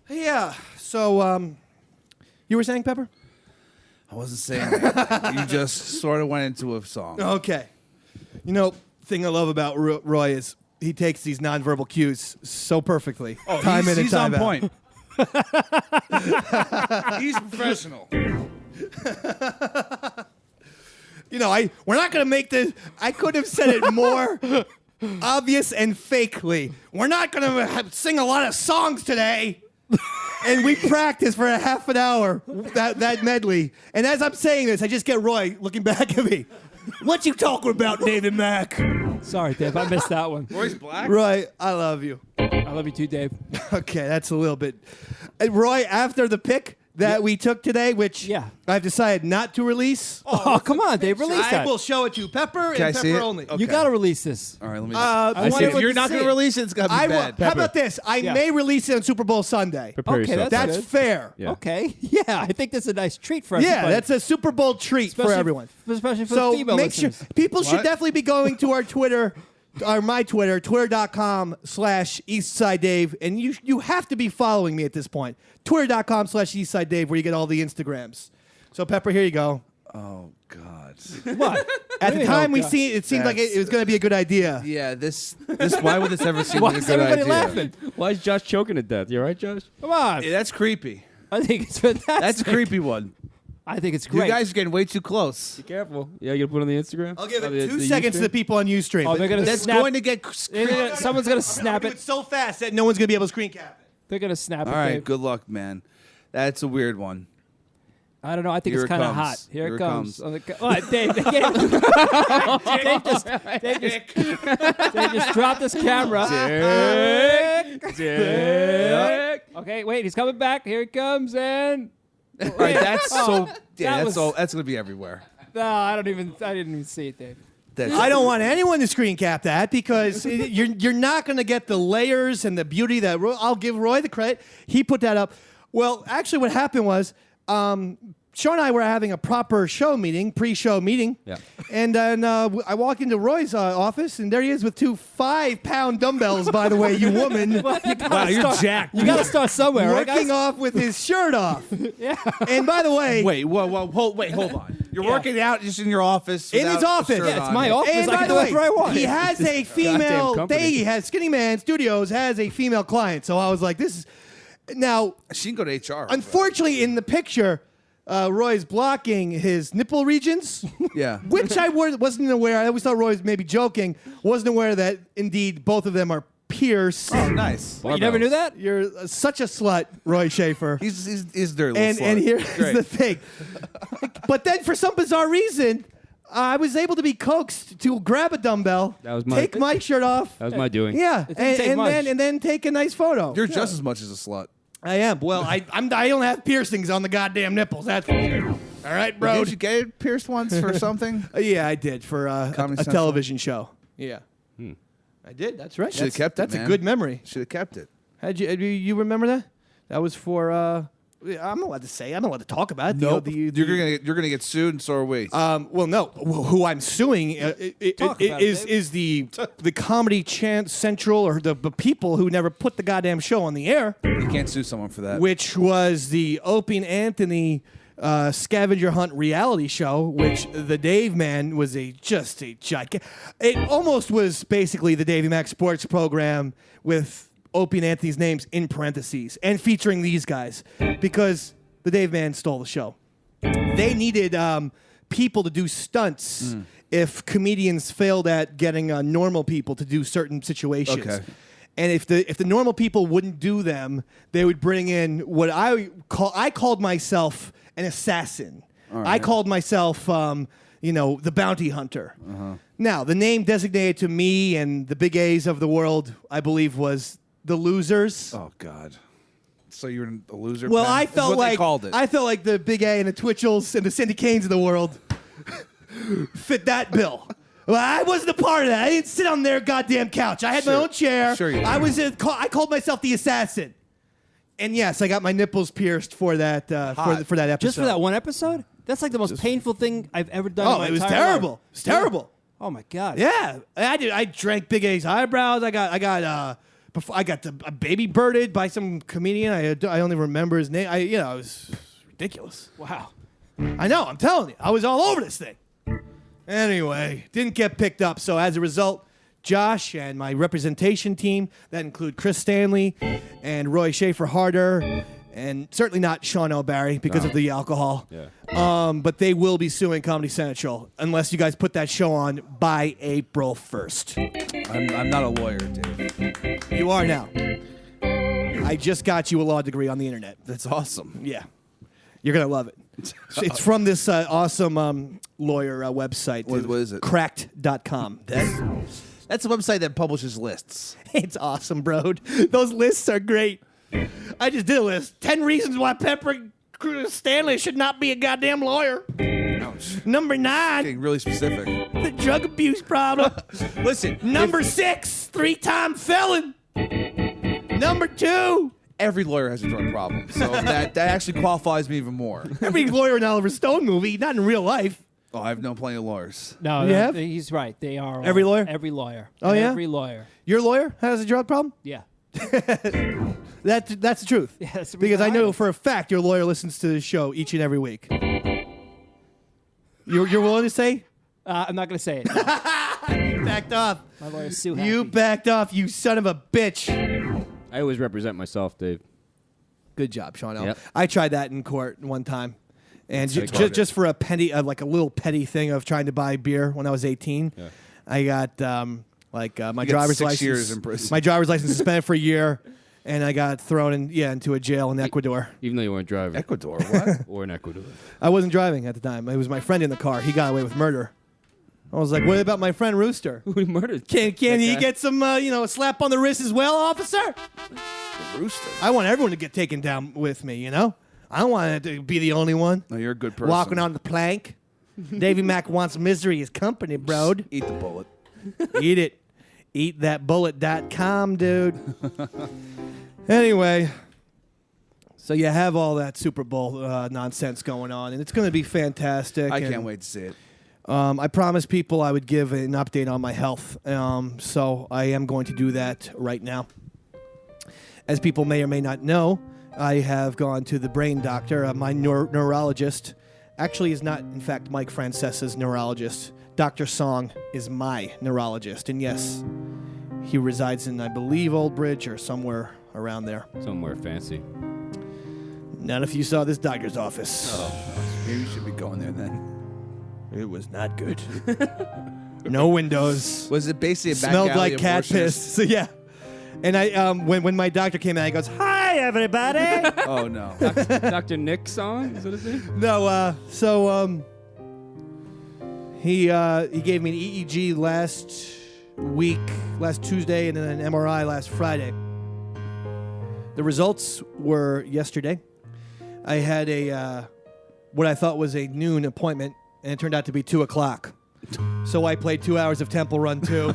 Yeah. So, you were saying, Pepper? I wasn't saying that. You just sort of went into a song. Okay. You know, thing I love about Roy is he takes these nonverbal cues so perfectly. Time in and He's time on out. point. He's professional. You know, we're not going to make this. I could have said it more obvious and fakely. We're not going to sing a lot of songs today. And we practiced for a half an hour, that medley. And as I'm saying this, I just get Roy looking back at me. What you talking about, David Mac? Sorry, Dave. I missed that one. Roy's black. Roy, I love you. I love you too, Dave. Okay, that's a little bit. Roy, after the pick that we took today, which I've decided not to release. Oh, come on, Dave. Release I that. will show it to Pepper Can I and see Pepper it? only. Okay. You got to release this. All right, let me. I want if everyone you're to not see going to release it, it's got to be bad. How about this? I Yeah. may release it on Super Bowl Sunday. Okay, yourself. That's good. fair. Yeah. Okay. Yeah, I think that's a nice treat for everybody. Yeah, that's a Super Bowl treat for Especially- everyone. Especially for So the female make sure listeners. people should What? definitely be going to our Twitter, or my Twitter, twitter.com/EastsideDave, and you have to be following me at this point. Twitter.com/EastsideDave, where you get all the Instagrams. So Pepper, here you go. Oh God. What? At the Really? time Oh, we God. see it seemed like it was going to be a good idea. Yeah. This. Why would this ever seem Why like a is good everybody idea? laughing? Why is Josh choking to death? You all right, Josh? Come on. Yeah, that's creepy. I think it's fantastic. That's a creepy one. I think it's You great. guys are getting way too close. Be careful. Yeah, you gonna put it on the Instagram? I'll give it The 2 seconds to Ustream? the people on Ustream. Oh, they're gonna That's snap. going to get. Someone's gonna snap do it. it so fast that no one's going to be able to screen cap it. They're gonna snap All it. right. Dave. Good luck, man. That's a weird one. I don't know. I think Here it's it kind of comes. hot. Here Here it it comes. comes. What, Dave? Dave just dropped this camera. Dick. Okay, wait. He's coming back. Here he comes, and All right. That's so. Yeah. that That's was- all. That's going to be everywhere. no, I didn't even see it, Dave. That's. I don't want anyone to screen cap that because you're not going to get the layers and the beauty that I'll give Roy the credit. He put that up. Well, actually, what happened was Sean and I were having a proper show meeting, pre-show meeting. Yeah. And then I walk into Roy's office, and there he is with 2 5-pound dumbbells, by the way, you woman. Wow, you're jacked. You got to start somewhere, right, Working guys? off with his shirt off. Yeah. And by the way, Wait. Whoa. Hold on. You're working out just in your office. In his without a office. shirt Yeah, it's on. my office. and I by can the do way, whatever I want. he has a female. company. He has Skinny Man Studios has a female client. So I was like, this is now. She can go to HR. Unfortunately, in the picture, Roy's blocking his nipple regions. Yeah. Which I wasn't aware. I always thought Roy was maybe joking. Wasn't aware that indeed both of them are pierced. Oh, nice. You never knew that? You're such a slut, Roy Schaefer. He's dirty little And slut. here's Great. the thing. But then, for some bizarre reason, I was able to be coaxed to grab a dumbbell, That was my- take my shirt off. That was my doing. Yeah, It didn't take and much. then take a nice photo. You're Yeah. just as much as a slut. I am. Well, I don't have piercings on the goddamn nipples. That's for sure. All right, bro. Did you get it pierced once for something? Yeah, I did for a Comedy Central? television show. Yeah, I did. That's right. Should've kept it, That's man. a good memory. Should have kept it. Had you remember that? That was for. I'm not allowed to say. I'm not allowed to talk about it. Nope. You're gonna get sued, and so are we. Well, no. Who I'm suing Talk about it, is the Comedy Central or the people who never put the goddamn show on the air, You can't sue someone for that. which was the Opie and Anthony scavenger hunt reality show, which the Dave Man was just a gigantic. It almost was basically the Davey Mac Sports Program with Opie and Anthony's names in parentheses and featuring these guys because the Dave Man stole the show. They needed people to do stunts if comedians failed at getting normal people to do certain situations. Okay. And if the normal people wouldn't do them, they would bring in what I called myself an assassin. Right. I called myself, the bounty hunter. Now, the name designated to me and the big A's of the world, I believe, was the Losers. Oh God. So you're a loser. Well, pen? I That's felt what like they called it. I felt like the Big A and the Twitchells and the Cindy Canes of the world fit that bill. Well, I wasn't a part of that. I didn't sit on their goddamn couch. I had my own chair. Sure you did. I called myself the assassin. And yes, I got my nipples pierced for that for that episode. Just for that one episode? That's like the most painful thing I've ever done. in Oh, my it was entire terrible. life. It was terrible. Oh my god. Yeah, I did. I drank Big A's eyebrows. I got baby birded by some comedian. I only remember his name. It was ridiculous. Wow. I know. I'm telling you, I was all over this thing. Anyway, didn't get picked up. So as a result, Josh and my representation team, that include Chris Stanley and Roy Schaefer-Harder, and certainly not Sean O'Barry because of the alcohol. Yeah. But they will be suing Comedy Central unless you guys put that show on by April 1st. I'm not a lawyer, Dave. You are now. I just got you a law degree on the internet. That's awesome. Yeah. You're going to love it. It's from this awesome lawyer website. What is it? Cracked.com. That's a website that publishes lists. It's awesome, bro. Those lists are great. I just did a list. 10 reasons why Pepper Stanley should not be a goddamn lawyer. Ouch. Number 9, Getting really specific. the drug abuse problem. Listen, Number 6, 3-time felon. Number 2, every lawyer has a drug problem, so that actually qualifies me even more. every lawyer in Oliver Stone movie, not in real life. Oh, I've known plenty of lawyers. No, You have? he's right. They are all- Every lawyer? Every lawyer. Oh, yeah? Every lawyer. Your lawyer has a drug problem? Yeah. That's the truth. Yeah, that's the Because reason I know hired for a fact your lawyer listens to the show each and every week. You're willing to say? I'm not going to say it. You backed off. My lawyer's Sue You Happy. backed off, you son of a bitch. I always represent myself, Dave. Good job, Sean L. Yep. I tried that in court one time. And That's just for a penny, like a little petty thing of trying to buy beer when I was 18, Yeah. I got my got driver's 6 license. years in prison. My driver's license suspended for a year, and I got thrown into a jail in Ecuador. Even though you weren't driving. Ecuador, what? Or in Ecuador. I wasn't driving at the time. It was my friend in the car. He got away with murder. I was like, what about my friend Rooster? We murdered. Can he get some, a slap on the wrist as well, officer? The rooster. I want everyone to get taken down with me, I don't want it to be the only one. No, you're a good person. Walking on the plank. Davey Mac wants misery as company, bro. Eat the bullet. Eat it. EatThatBullet.com, dude. Anyway, so you have all that Super Bowl nonsense going on, and it's going to be fantastic. I and, can't wait to see it. I promised people I would give an update on my health, so I am going to do that right now. As people may or may not know, I have gone to the brain doctor. My neurologist actually is not, in fact, Mike Francesa's neurologist. Dr. Song is my neurologist. And yes, he resides in, I believe, Old Bridge or somewhere around there. Somewhere fancy. None of you saw this doctor's office. Maybe you should be going there then. It was not good. No windows. Was it basically a back Smelled alley like cat abortionist? piss. So yeah. And I when my doctor came in, he goes, "Hi, everybody." Oh no. Dr. Nick Song? Is that his name? No, he gave me an EEG last Tuesday, and then an MRI last Friday. The results were yesterday. I had a what I thought was a noon appointment, and it turned out to be 2:00. So I played 2 hours of Temple Run 2.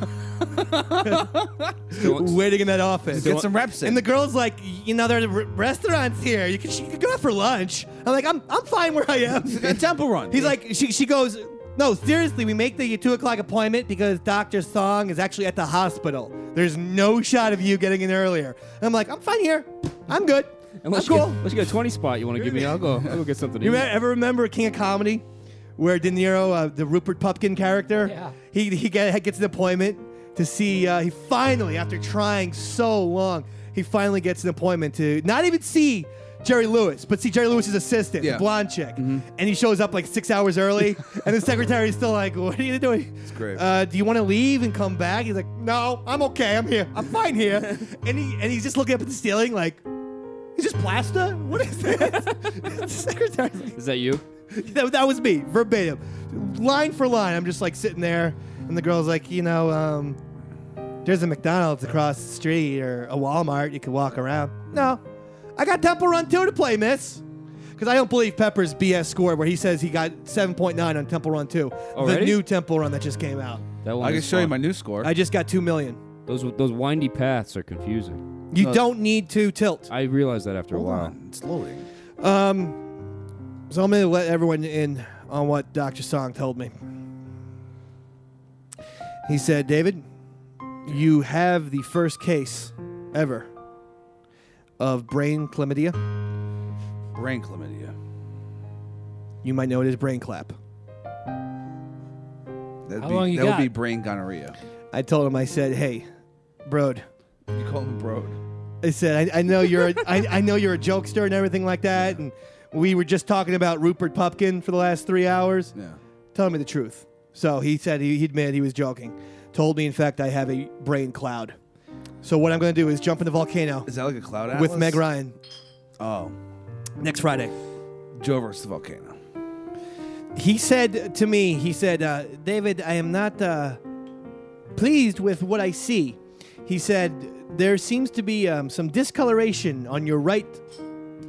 Waiting in that office. Get some reps in. And the girl's like, there are restaurants here. You can go out for lunch. I'm like, I'm fine where I am. Temple Run. He's like, she goes, no, seriously, we make the 2:00 appointment because Dr. Song is actually at the hospital. There's no shot of you getting in earlier. And I'm like, I'm fine here. I'm good. Unless you get a 20 spot you want to give me, I'll go get something to You eat. ever remember King of Comedy, where De Niro, the Rupert Pupkin character, he gets an appointment to see. He finally, after trying so long, he finally gets an appointment to not even see Jerry Lewis, but see Jerry Lewis's assistant, the blonde chick. And he shows up like 6 hours early, and the secretary's still like, "What are you doing? It's great. Do you want to leave and come back?" He's like, "No, I'm okay. I'm here. I'm fine here." and he's just looking up at the ceiling like, "Is this plaster? What is this?" The secretary's like, Is that you? that was me, verbatim, line for line. I'm just like sitting there, and the girl's like, there's a McDonald's across the street or a Walmart. You can walk around. No, I got Temple Run 2 to play, miss. Because I don't believe Pepper's BS score where he says he got 7.9 on Temple Run 2. Already? The new Temple Run that just came out. That one I can is show you fun. my new score. I just got 2 million. Those windy paths are confusing. You don't need to tilt. I realized that after a Hold while. on, it's loading. So I'm going to let everyone in on what Dr. Song told me. He said, David, you have the first case ever of brain chlamydia. Brain chlamydia. You might know it as brain clap. That'd How be, long you that would got? be brain gonorrhea. I told him, I said, hey, broad. You call him broad. I said, I know you're I know you're a jokester and everything like that, and we were just talking about Rupert Pupkin for the last 3 hours. Yeah. Tell me the truth. So he said he admitted he was joking. Told me, in fact, I have a brain cloud. So what I'm going to do is jump in the volcano. Is that like a cloud atlas? With Meg Ryan. Oh. Next Friday. Joe versus the volcano. He said to me, David, I am not pleased with what I see. He said, there seems to be some discoloration on your right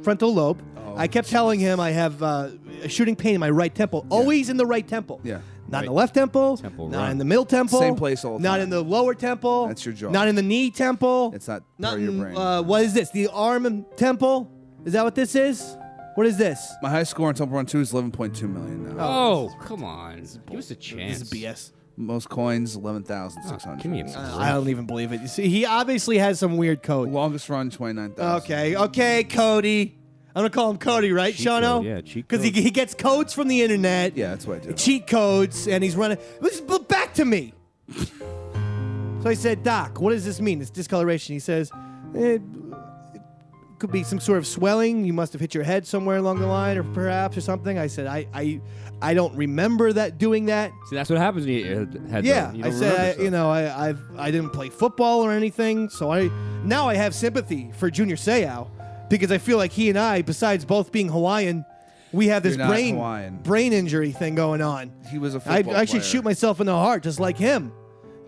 frontal lobe. I kept telling him I have a shooting pain in my right temple. Always in the right temple. Yeah. Not in the left temple. Not in the middle temple. Same place all the Not time. in the lower temple. That's your jaw. Not in the knee temple. It's not Not part of your in, brain. what is this? The arm temple? Is that what this is? What is this? My high score on Temple Run 2 is 11.2 million now. Oh, come on. Give us a chance. This is BS. Most coins, 11,600. Give me a I don't even believe it. You see, he obviously has some weird code. Longest run, 29,000. Okay, Cody. I'm going to call him Cody, right, Cheat Shano? code, yeah, cheat Because he gets codes from the internet. Yeah, that's what I do. Cheat codes, and he's running. But back to me. So I said, Doc, what does this mean, this discoloration? He says, it could be some sort of swelling. You must have hit your head somewhere along the line, or perhaps, or something. I said, I don't remember that doing that. See, that's what happens when you had Yeah, you I don't said, remember stuff. I didn't play football or anything, so now I have sympathy for Junior Seau because I feel like he and I, besides both being Hawaiian, we have this You're not Hawaiian. brain injury thing going on. He was a I football should player. shoot myself in the heart just like him.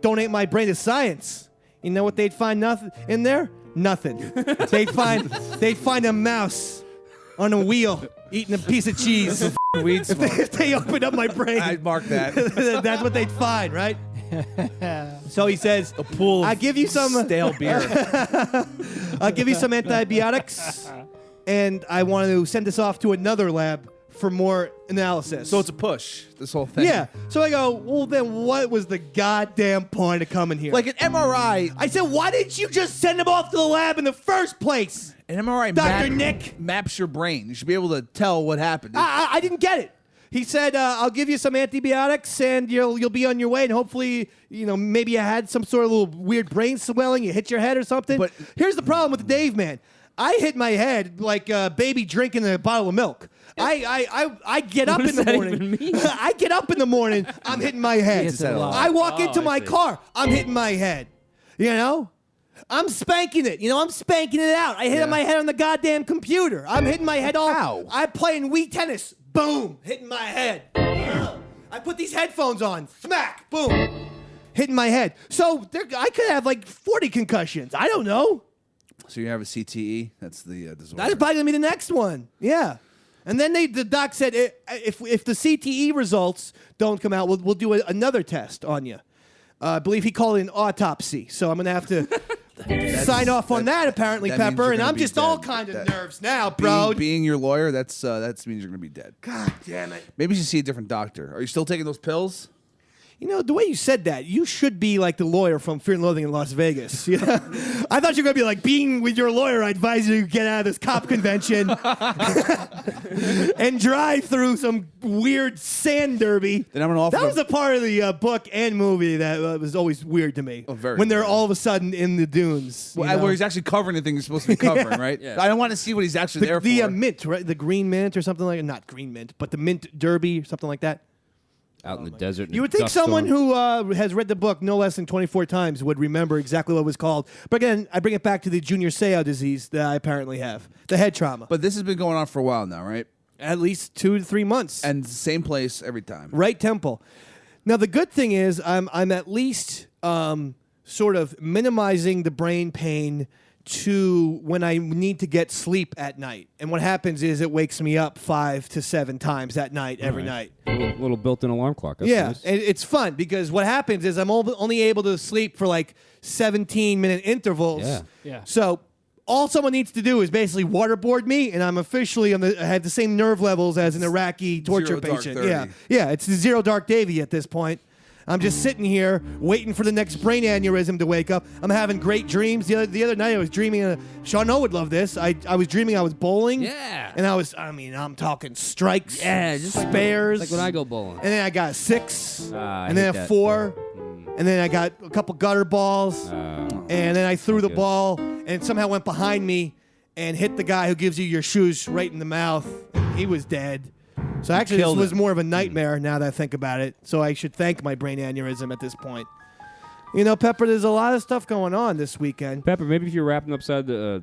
Donate my brain to science. You know what they'd find nothing in there? Nothing. they'd find a mouse on a wheel eating a piece of cheese. Weed smoke. If they opened up my brain. I'd mark that. That's what they'd find, right? So he says, A pool of I'll give you some stale beer. I'll give you some antibiotics, and I want to send this off to another lab for more analysis. So it's a push, this whole thing. yeah. So I go, well, then what was the goddamn point of coming here? Like an MRI. I said, why didn't you just send him off to the lab in the first place? An MRI Dr. Nick. maps your brain. You should be able to tell what happened. I didn't get it. He said, I'll give you some antibiotics and you'll be on your way, and hopefully, maybe you had some sort of little weird brain swelling, you hit your head or something. But here's the problem with the Dave man. I hit my head like a baby drinking a bottle of milk. I get up What in does the that morning. even mean? I get up in the morning, I'm hitting my head. hits it a lot. I walk into I my see. car, I'm hitting my head. I'm spanking it. I'm spanking it out. I hit Yeah. my head on the goddamn computer. I'm hitting my head all. How? I'm playing Wii tennis. Boom. Hitting my head. I put these headphones on. Smack. Boom. Hitting my head. So I could have like 40 concussions. I don't know. So you have a CTE? That's the disorder. That's probably going to be the next one. Yeah. And then the doc said, if the CTE results don't come out, we'll do another test on you. I believe he called it an autopsy. So I'm going to have to sign off on that, apparently, that means Pepper. you're And gonna I'm be just all dead. kind of That- nerves now, bro. Being your lawyer, that means you're going to be dead. God damn it. Maybe you should see a different doctor. Are you still taking those pills? You know, the way you said that, you should be like the lawyer from Fear and Loathing in Las Vegas. You know? I thought you were going to be like, being with your lawyer, I advise you to get out of this cop convention and drive through some weird sand derby. Then I'm gonna offer that was a part of the book and movie that was always weird to me. Oh, very when they're weird. all of a sudden in the dunes. you know? where he's actually covering the thing he's supposed to be covering, right? Yeah. I don't want to see what he's actually there the for. mint, right? The green mint or something like that. Not green mint, but the mint derby or something like that. Out in the desert. in You a would think dust someone storm. who has read the book no less than 24 times would remember exactly what it was called. But again, I bring it back to the Junior Seau disease that I apparently have. The head trauma. But this has been going on for a while now, right? At least 2 to 3 months. And same place every time. Right temple. Now, the good thing is I'm at least sort of minimizing the brain pain to when I need to get sleep at night. And what happens is it wakes me up 5 to 7 times at night every night. Little built-in alarm clock. That's Yeah, nice. and it's fun because what happens is I'm only able to sleep for like 17-minute intervals. Yeah. So all someone needs to do is basically waterboard me, and I'm officially I have the same nerve levels as an Iraqi torture Zero Dark patient. 30. Yeah, it's the Zero Dark Davey at this point. I'm just sitting here waiting for the next brain aneurysm to wake up. I'm having great dreams. The other night I was dreaming. Sean O would love this. I was dreaming I was bowling. Yeah. And I'm talking strikes. Yeah, just spares. like when I go bowling. And then I got a 6. I and then hate a that. 4. And then I got a couple gutter balls. And then I threw the good. ball and it somehow went behind me and hit the guy who gives you your shoes right in the mouth. He was dead. So actually, this was more of a nightmare now that I think about it. So I should thank my brain aneurysm at this point. You know, Pepper, there's a lot of stuff going on this weekend. Pepper, maybe if you're wrapping upside the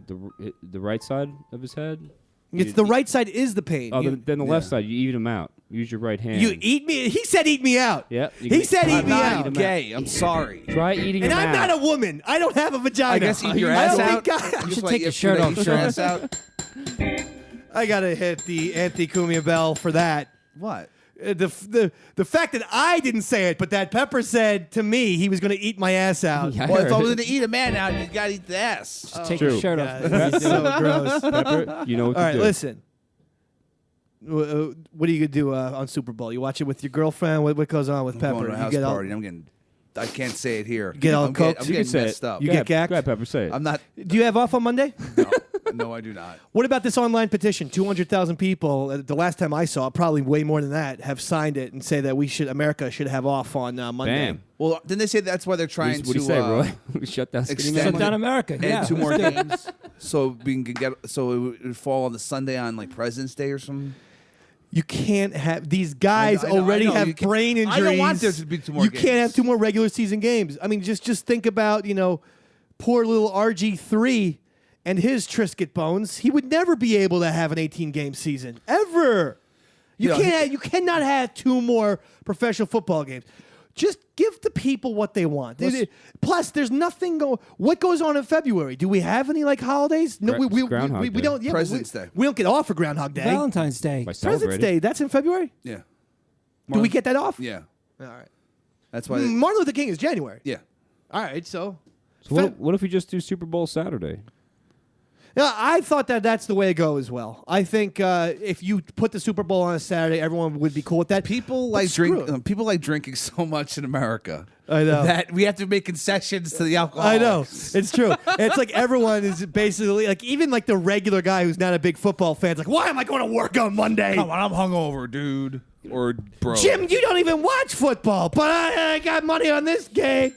right side of his head. It's the right side is the pain. Oh, then the left side, you eat him out. Use your right hand. You eat me. He said eat me out. Yep. He said eat me out. I'm gay. I'm sorry. Try eating And him I'm out. not a woman. I don't have a vagina. I guess eat your I ass don't out. think I- You should take your shirt off, Eat your Sean. ass out. I gotta hit the Anthony Cumia bell for that. What? The fact that I didn't say it, but that Pepper said to me he was going to eat my ass out. Yeah, I Well, if heard I was it. going to eat a man out, you got to eat the ass. Take True. your shirt God, off. this is so gross. Pepper, you know what All to right, do. listen. What are you gonna do on Super Bowl? You watch it with your girlfriend? What goes on with I'm Pepper? going to a You house get all- party. I can't say it here. Get all I'm getting, coked? I'm You getting can say messed it. up. You Go get ahead. gacked? Go ahead, Pepper. Say it. I'm not. Do you have off on Monday? No, I do not. What about this online petition? 200,000 people. The last time I saw it, probably way more than that, have signed it and say that America should have off on Monday. Bam. Well, didn't they say that's why they're What trying do you to say, Roy? We shut down Skinny extend- Man? Shut down America. add Yeah. 2 more games, so we can get so it would fall on the Sunday on like President's Day or something. You can't have these guys I know, already I know. have You can't- brain injuries. I don't want there to be 2 more You games. can't have 2 more regular season games. I mean, just think about poor little RG3 and his Triscuit bones. He would never be able to have an 18-game season ever. You cannot have 2 more professional football games. Just give the people what they want. Plus, there's nothing What goes on in February? Do we have any Groundhog holidays? We Day. don't. Yeah, President's Day. We don't get off for Groundhog Day. Valentine's Day. By President's celebrating. Day. That's in February. Yeah. Do we get that off? Yeah. All right. That's why. Martin Luther King is January. Yeah. All right. So So what if we just do Super Bowl Saturday? yeah, I thought that's the way to go as well. I think if you put the Super Bowl on a Saturday, everyone would be cool with that. People But like screw it. People like drinking so much in America. I know. That we have to make concessions to the alcohol. I know. It's true. It's like everyone is basically like even like the regular guy who's not a big football fan. It's like, why am I going to work on Monday? Come on, I'm hungover, dude. Or bro. Jim, you don't even watch football, but I got money on this game.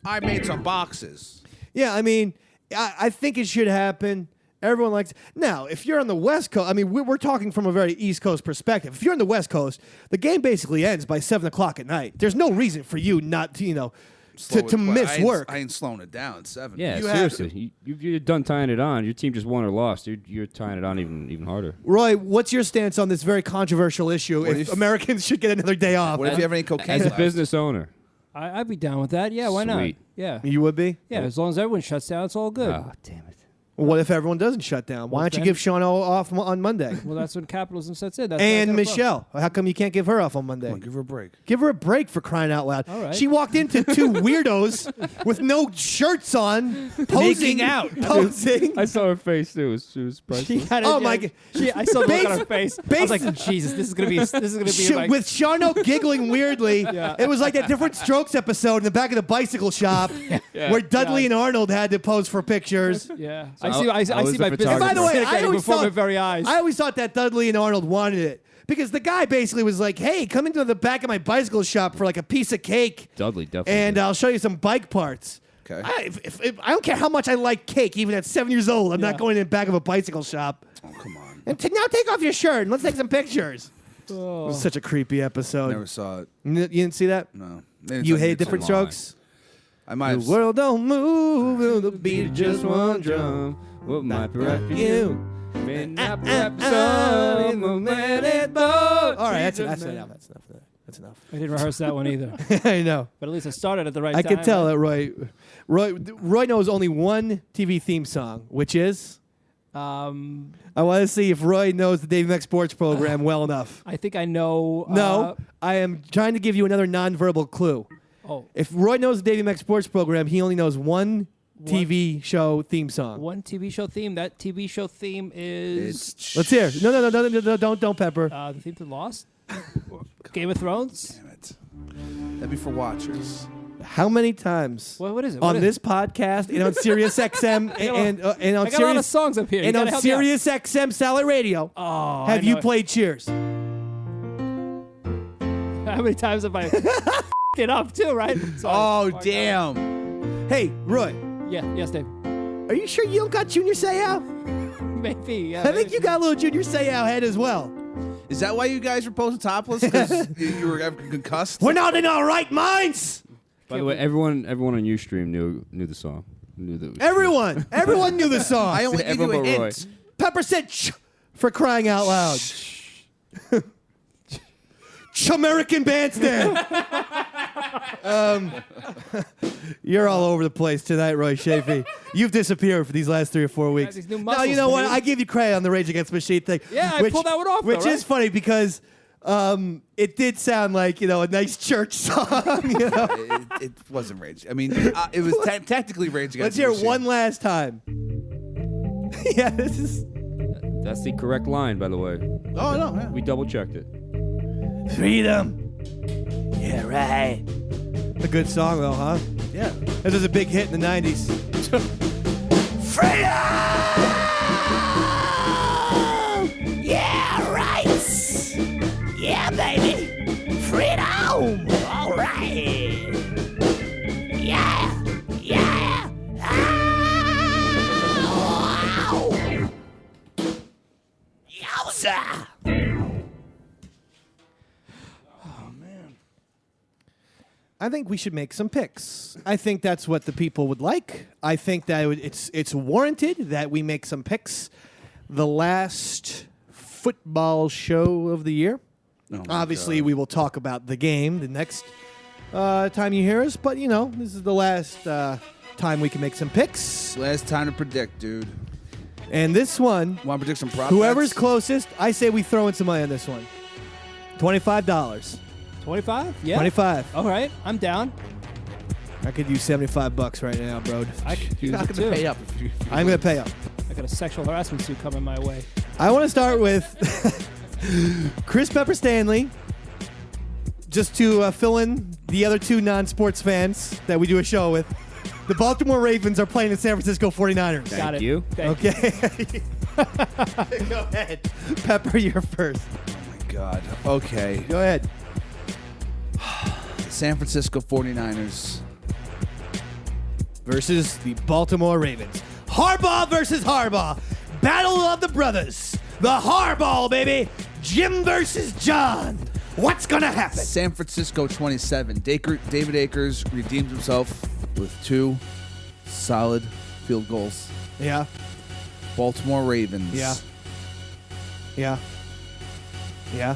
I made some boxes. Yeah, I mean, I think it should happen. Everyone likes. Now, if you're on the West Coast, I mean, we're talking from a very East Coast perspective. If you're on the West Coast, the game basically ends by 7:00 at night. There's no reason for you not to, to miss work. I ain't slowing it down. 7. Yeah, You have seriously. You're done tying it on. Your team just won or lost. You're tying it on even harder. Roy, what's your stance on this very controversial issue? If Americans should get another day off, What if you have any cocaine? As a left? business owner. I'd be down with that. Yeah, why not? Sweet. Yeah. you would be. Yeah, as long as everyone shuts down, it's all good. Oh, damn it. What if everyone doesn't shut down? Why don't you then- give Sean off on Monday? Well, that's when capitalism sets in. That's And where I got it from. Michelle. How come you can't give her off on Monday? Come on, give her a break. Give her a break, for crying out loud. All right. She walked into two weirdos with no shirts on, posing out. Posing. I saw her face too. She was priceless. Oh, my God. I saw the look on Base- her face. I was like, Jesus, this is gonna be like, With Shano giggling weirdly. It was like that Different Strokes episode in the back of the bicycle shop where Dudley and Arnold had to pose for pictures. yeah. So I see was my the business. And by the way, I always before my thought, very eyes. I always thought that Dudley and Arnold wanted it. Because the guy basically was like, hey, come into the back of my bicycle shop for like a piece of cake. Dudley definitely. And I'll show you some bike parts. Okay. I don't care how much I like cake, even at 7 years old. I'm not going in the back of a bicycle shop. Oh, come on. And now take off your shirt and let's take some pictures. It was such a creepy episode. Never saw it. You didn't see that? No. You hate Different Strokes? I might have. The world don't move, the beat of just one drum. What might be right for you? May not be right for some, but let it go. All right, that's enough. That's enough. I didn't rehearse that one either. I know. But at least I started at the right I time. can tell that Roy knows only one TV theme song, which is. I want to see if Roy knows the Davey Mac Sports Program well enough. I think I know. No, I am trying to give you another nonverbal clue. Oh. If Roy knows the Davey Mac Sports Program, he only knows one TV show theme song. One TV show theme. That TV show theme is. Let's hear. No, don't Pepper. The theme to Lost. Game of Thrones. Damn it. That'd be for watchers. How many times What is it? on this podcast and on Sirius XM and on I got a lot of Sirius songs up here. You and on gotta help me out. Sirius XM Satellite Radio have you played Cheers? How many times have I it up too? Right. Oh, damn. Hey, Roy. Yeah. Yes, Dave. Are you sure you don't got Junior Seau? Maybe. Yeah. I think you got a little Junior Seau head as well. Is that why you guys were posing topless? Because you were concussed? We're not in our right minds. By the way, everyone on Ustream knew the song. Everyone knew the song. I only gave you a Everyone but Roy. hint. Pepper said "Ch" for crying out loud. Ch-American Bandstand. You're all over the place tonight, Roy Shafee. You've disappeared for these last 3 or 4 weeks. these new No, muscles, you know what? dude. I give you credit on the Rage Against the Machine thing. Yeah, I pulled that one off, Which though, is right? funny because it did sound like, a nice church song. It wasn't Rage. I mean, it was technically Rage Let's Against the hear it Machine. one last time. Yeah, this is That's the correct line, by the way. Oh, no. Yeah. We double checked it. Freedom. Yeah, right. A good song, though, huh? Yeah. This was a big hit in the 90s. Freedom! Yeah, right. Yeah, baby. Freedom! All right. Yeah. Yeah. Ow. Yowza. I think we should make some picks. I think that's what the people would like. I think that it's warranted that we make some picks. The last football show of the year. Oh Obviously, we will talk about the game the next time you hear us. But, this is the last time we can make some picks. Last time to predict, dude. And this one, Want to predict some prop whoever's bets? closest, I say we throw in some money on this one. $25. 25? Yeah. 25. All right. I'm down. I could use $75 right now, bro. I could use You're not it going to too. pay up. If you I'm going to pay up. I got a sexual harassment suit coming my way. I want to start with Chris Pepper Stanley, just to fill in the other two non-sports fans that we do a show with. The Baltimore Ravens are playing the San Francisco 49ers. Got it. you. Thank you. Okay. Go ahead. Pepper, you're first. Oh, my God. Okay. Go ahead. San Francisco 49ers. Versus the Baltimore Ravens. Harbaugh versus Harbaugh. Battle of the brothers. The Harbaugh, baby. Jim versus John. What's going to happen? San Francisco 27. David Akers redeemed himself with 2 solid field goals. Yeah. Baltimore Ravens. Yeah. Yeah. Yeah.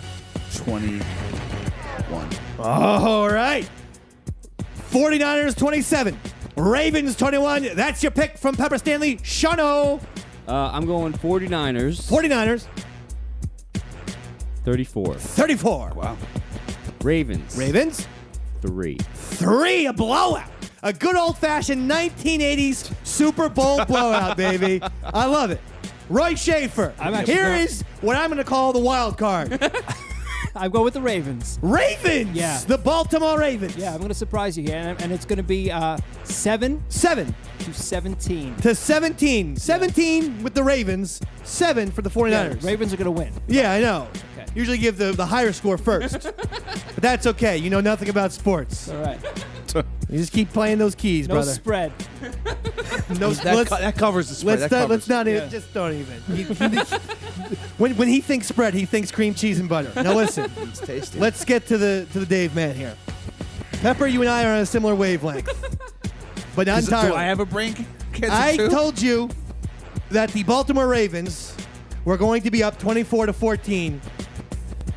21. All right. 49ers 27. Ravens 21. That's your pick from Pepper Stanley. Shano. I'm going 49ers. 49ers. 34. 34. Wow. Ravens. Ravens. 3. 3. A blowout. A good old-fashioned 1980s Super Bowl blowout, baby. I love it. Roy Schaefer. Here is what I'm going to call the wild card. I'm going with the Ravens. Ravens. Yeah. The Baltimore Ravens. Yeah, I'm going to surprise you here, and it's going to be 7 7 to 17. to 17. 17 with the Ravens. 7 for the 49ers. Yeah, Ravens are going to win. Yeah, I know. Okay. Usually give the higher score first. But that's okay. You know nothing about sports. All right. You just keep playing those keys, No brother. spread. No, That covers the spread. let's not even, just don't even. When he thinks spread, he thinks cream cheese and butter. Now listen, It's tasty. let's get to the Dave man here. Pepper, you and I are on a similar wavelength, but not entirely. Do I have a brain cancer I too? told you that the Baltimore Ravens were going to be up 24-14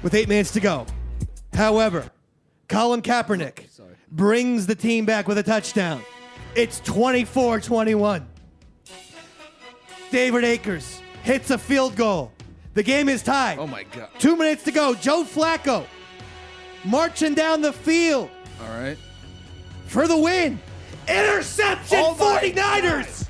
with 8 minutes to go. However, Colin Kaepernick brings the team back with a touchdown. It's 24-21. David Akers hits a field goal. The game is tied. Oh my God. 2 minutes to go. Joe Flacco marching down the field All right. for the win. Interception, 49ers.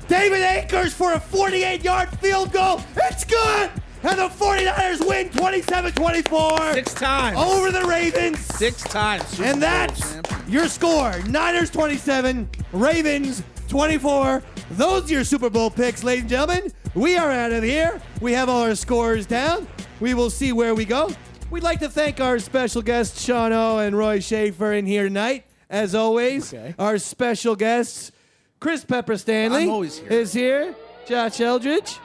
David Akers for a 48-yard field goal. It's good. And the 49ers win 27-24. 6 times. Over the Ravens. 6 times. Super And Bowl that's champion. your score. Niners 27, Ravens 24. Those are your Super Bowl picks, ladies and gentlemen. We are out of here. We have all our scores down. We will see where we go. We'd like to thank our special guests, Shano and Roy Schaefer, in here tonight. As always, our special guests, Chris Pepper Stanley I'm always here. is here. Josh Eldridge,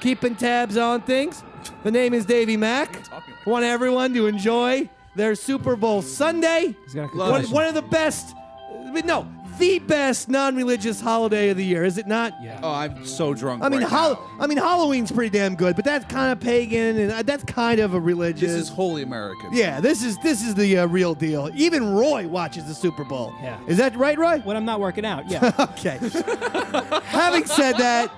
keeping tabs on things. The name is Davey Mac. Want everyone to enjoy their Super Bowl Sunday. One of the best, the best non-religious holiday of the year, is it not? Yeah. Oh, I'm so drunk. I mean, right now. Halloween's pretty damn good, but that's kind of pagan and that's kind of a religious. This is holy American. Yeah, this is the real deal. Even Roy watches the Super Bowl. Yeah. Is that right, Roy? When I'm not working out, yeah. Okay. Having said that,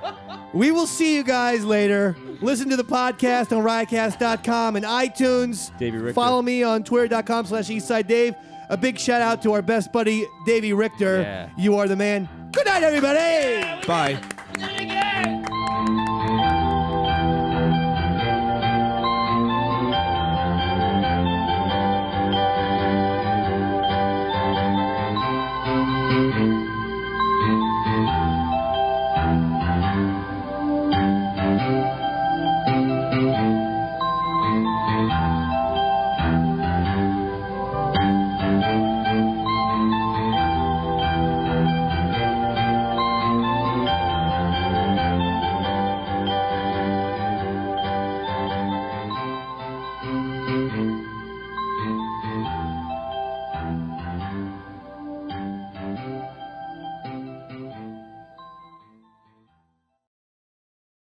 we will see you guys later. Listen to the podcast on riotcast.com and iTunes. Davey Richter. Follow me on twitter.com/EastsideDave. A big shout out to our best buddy, Davey Richter. Yeah. You are the man. Good night, everybody. Bye.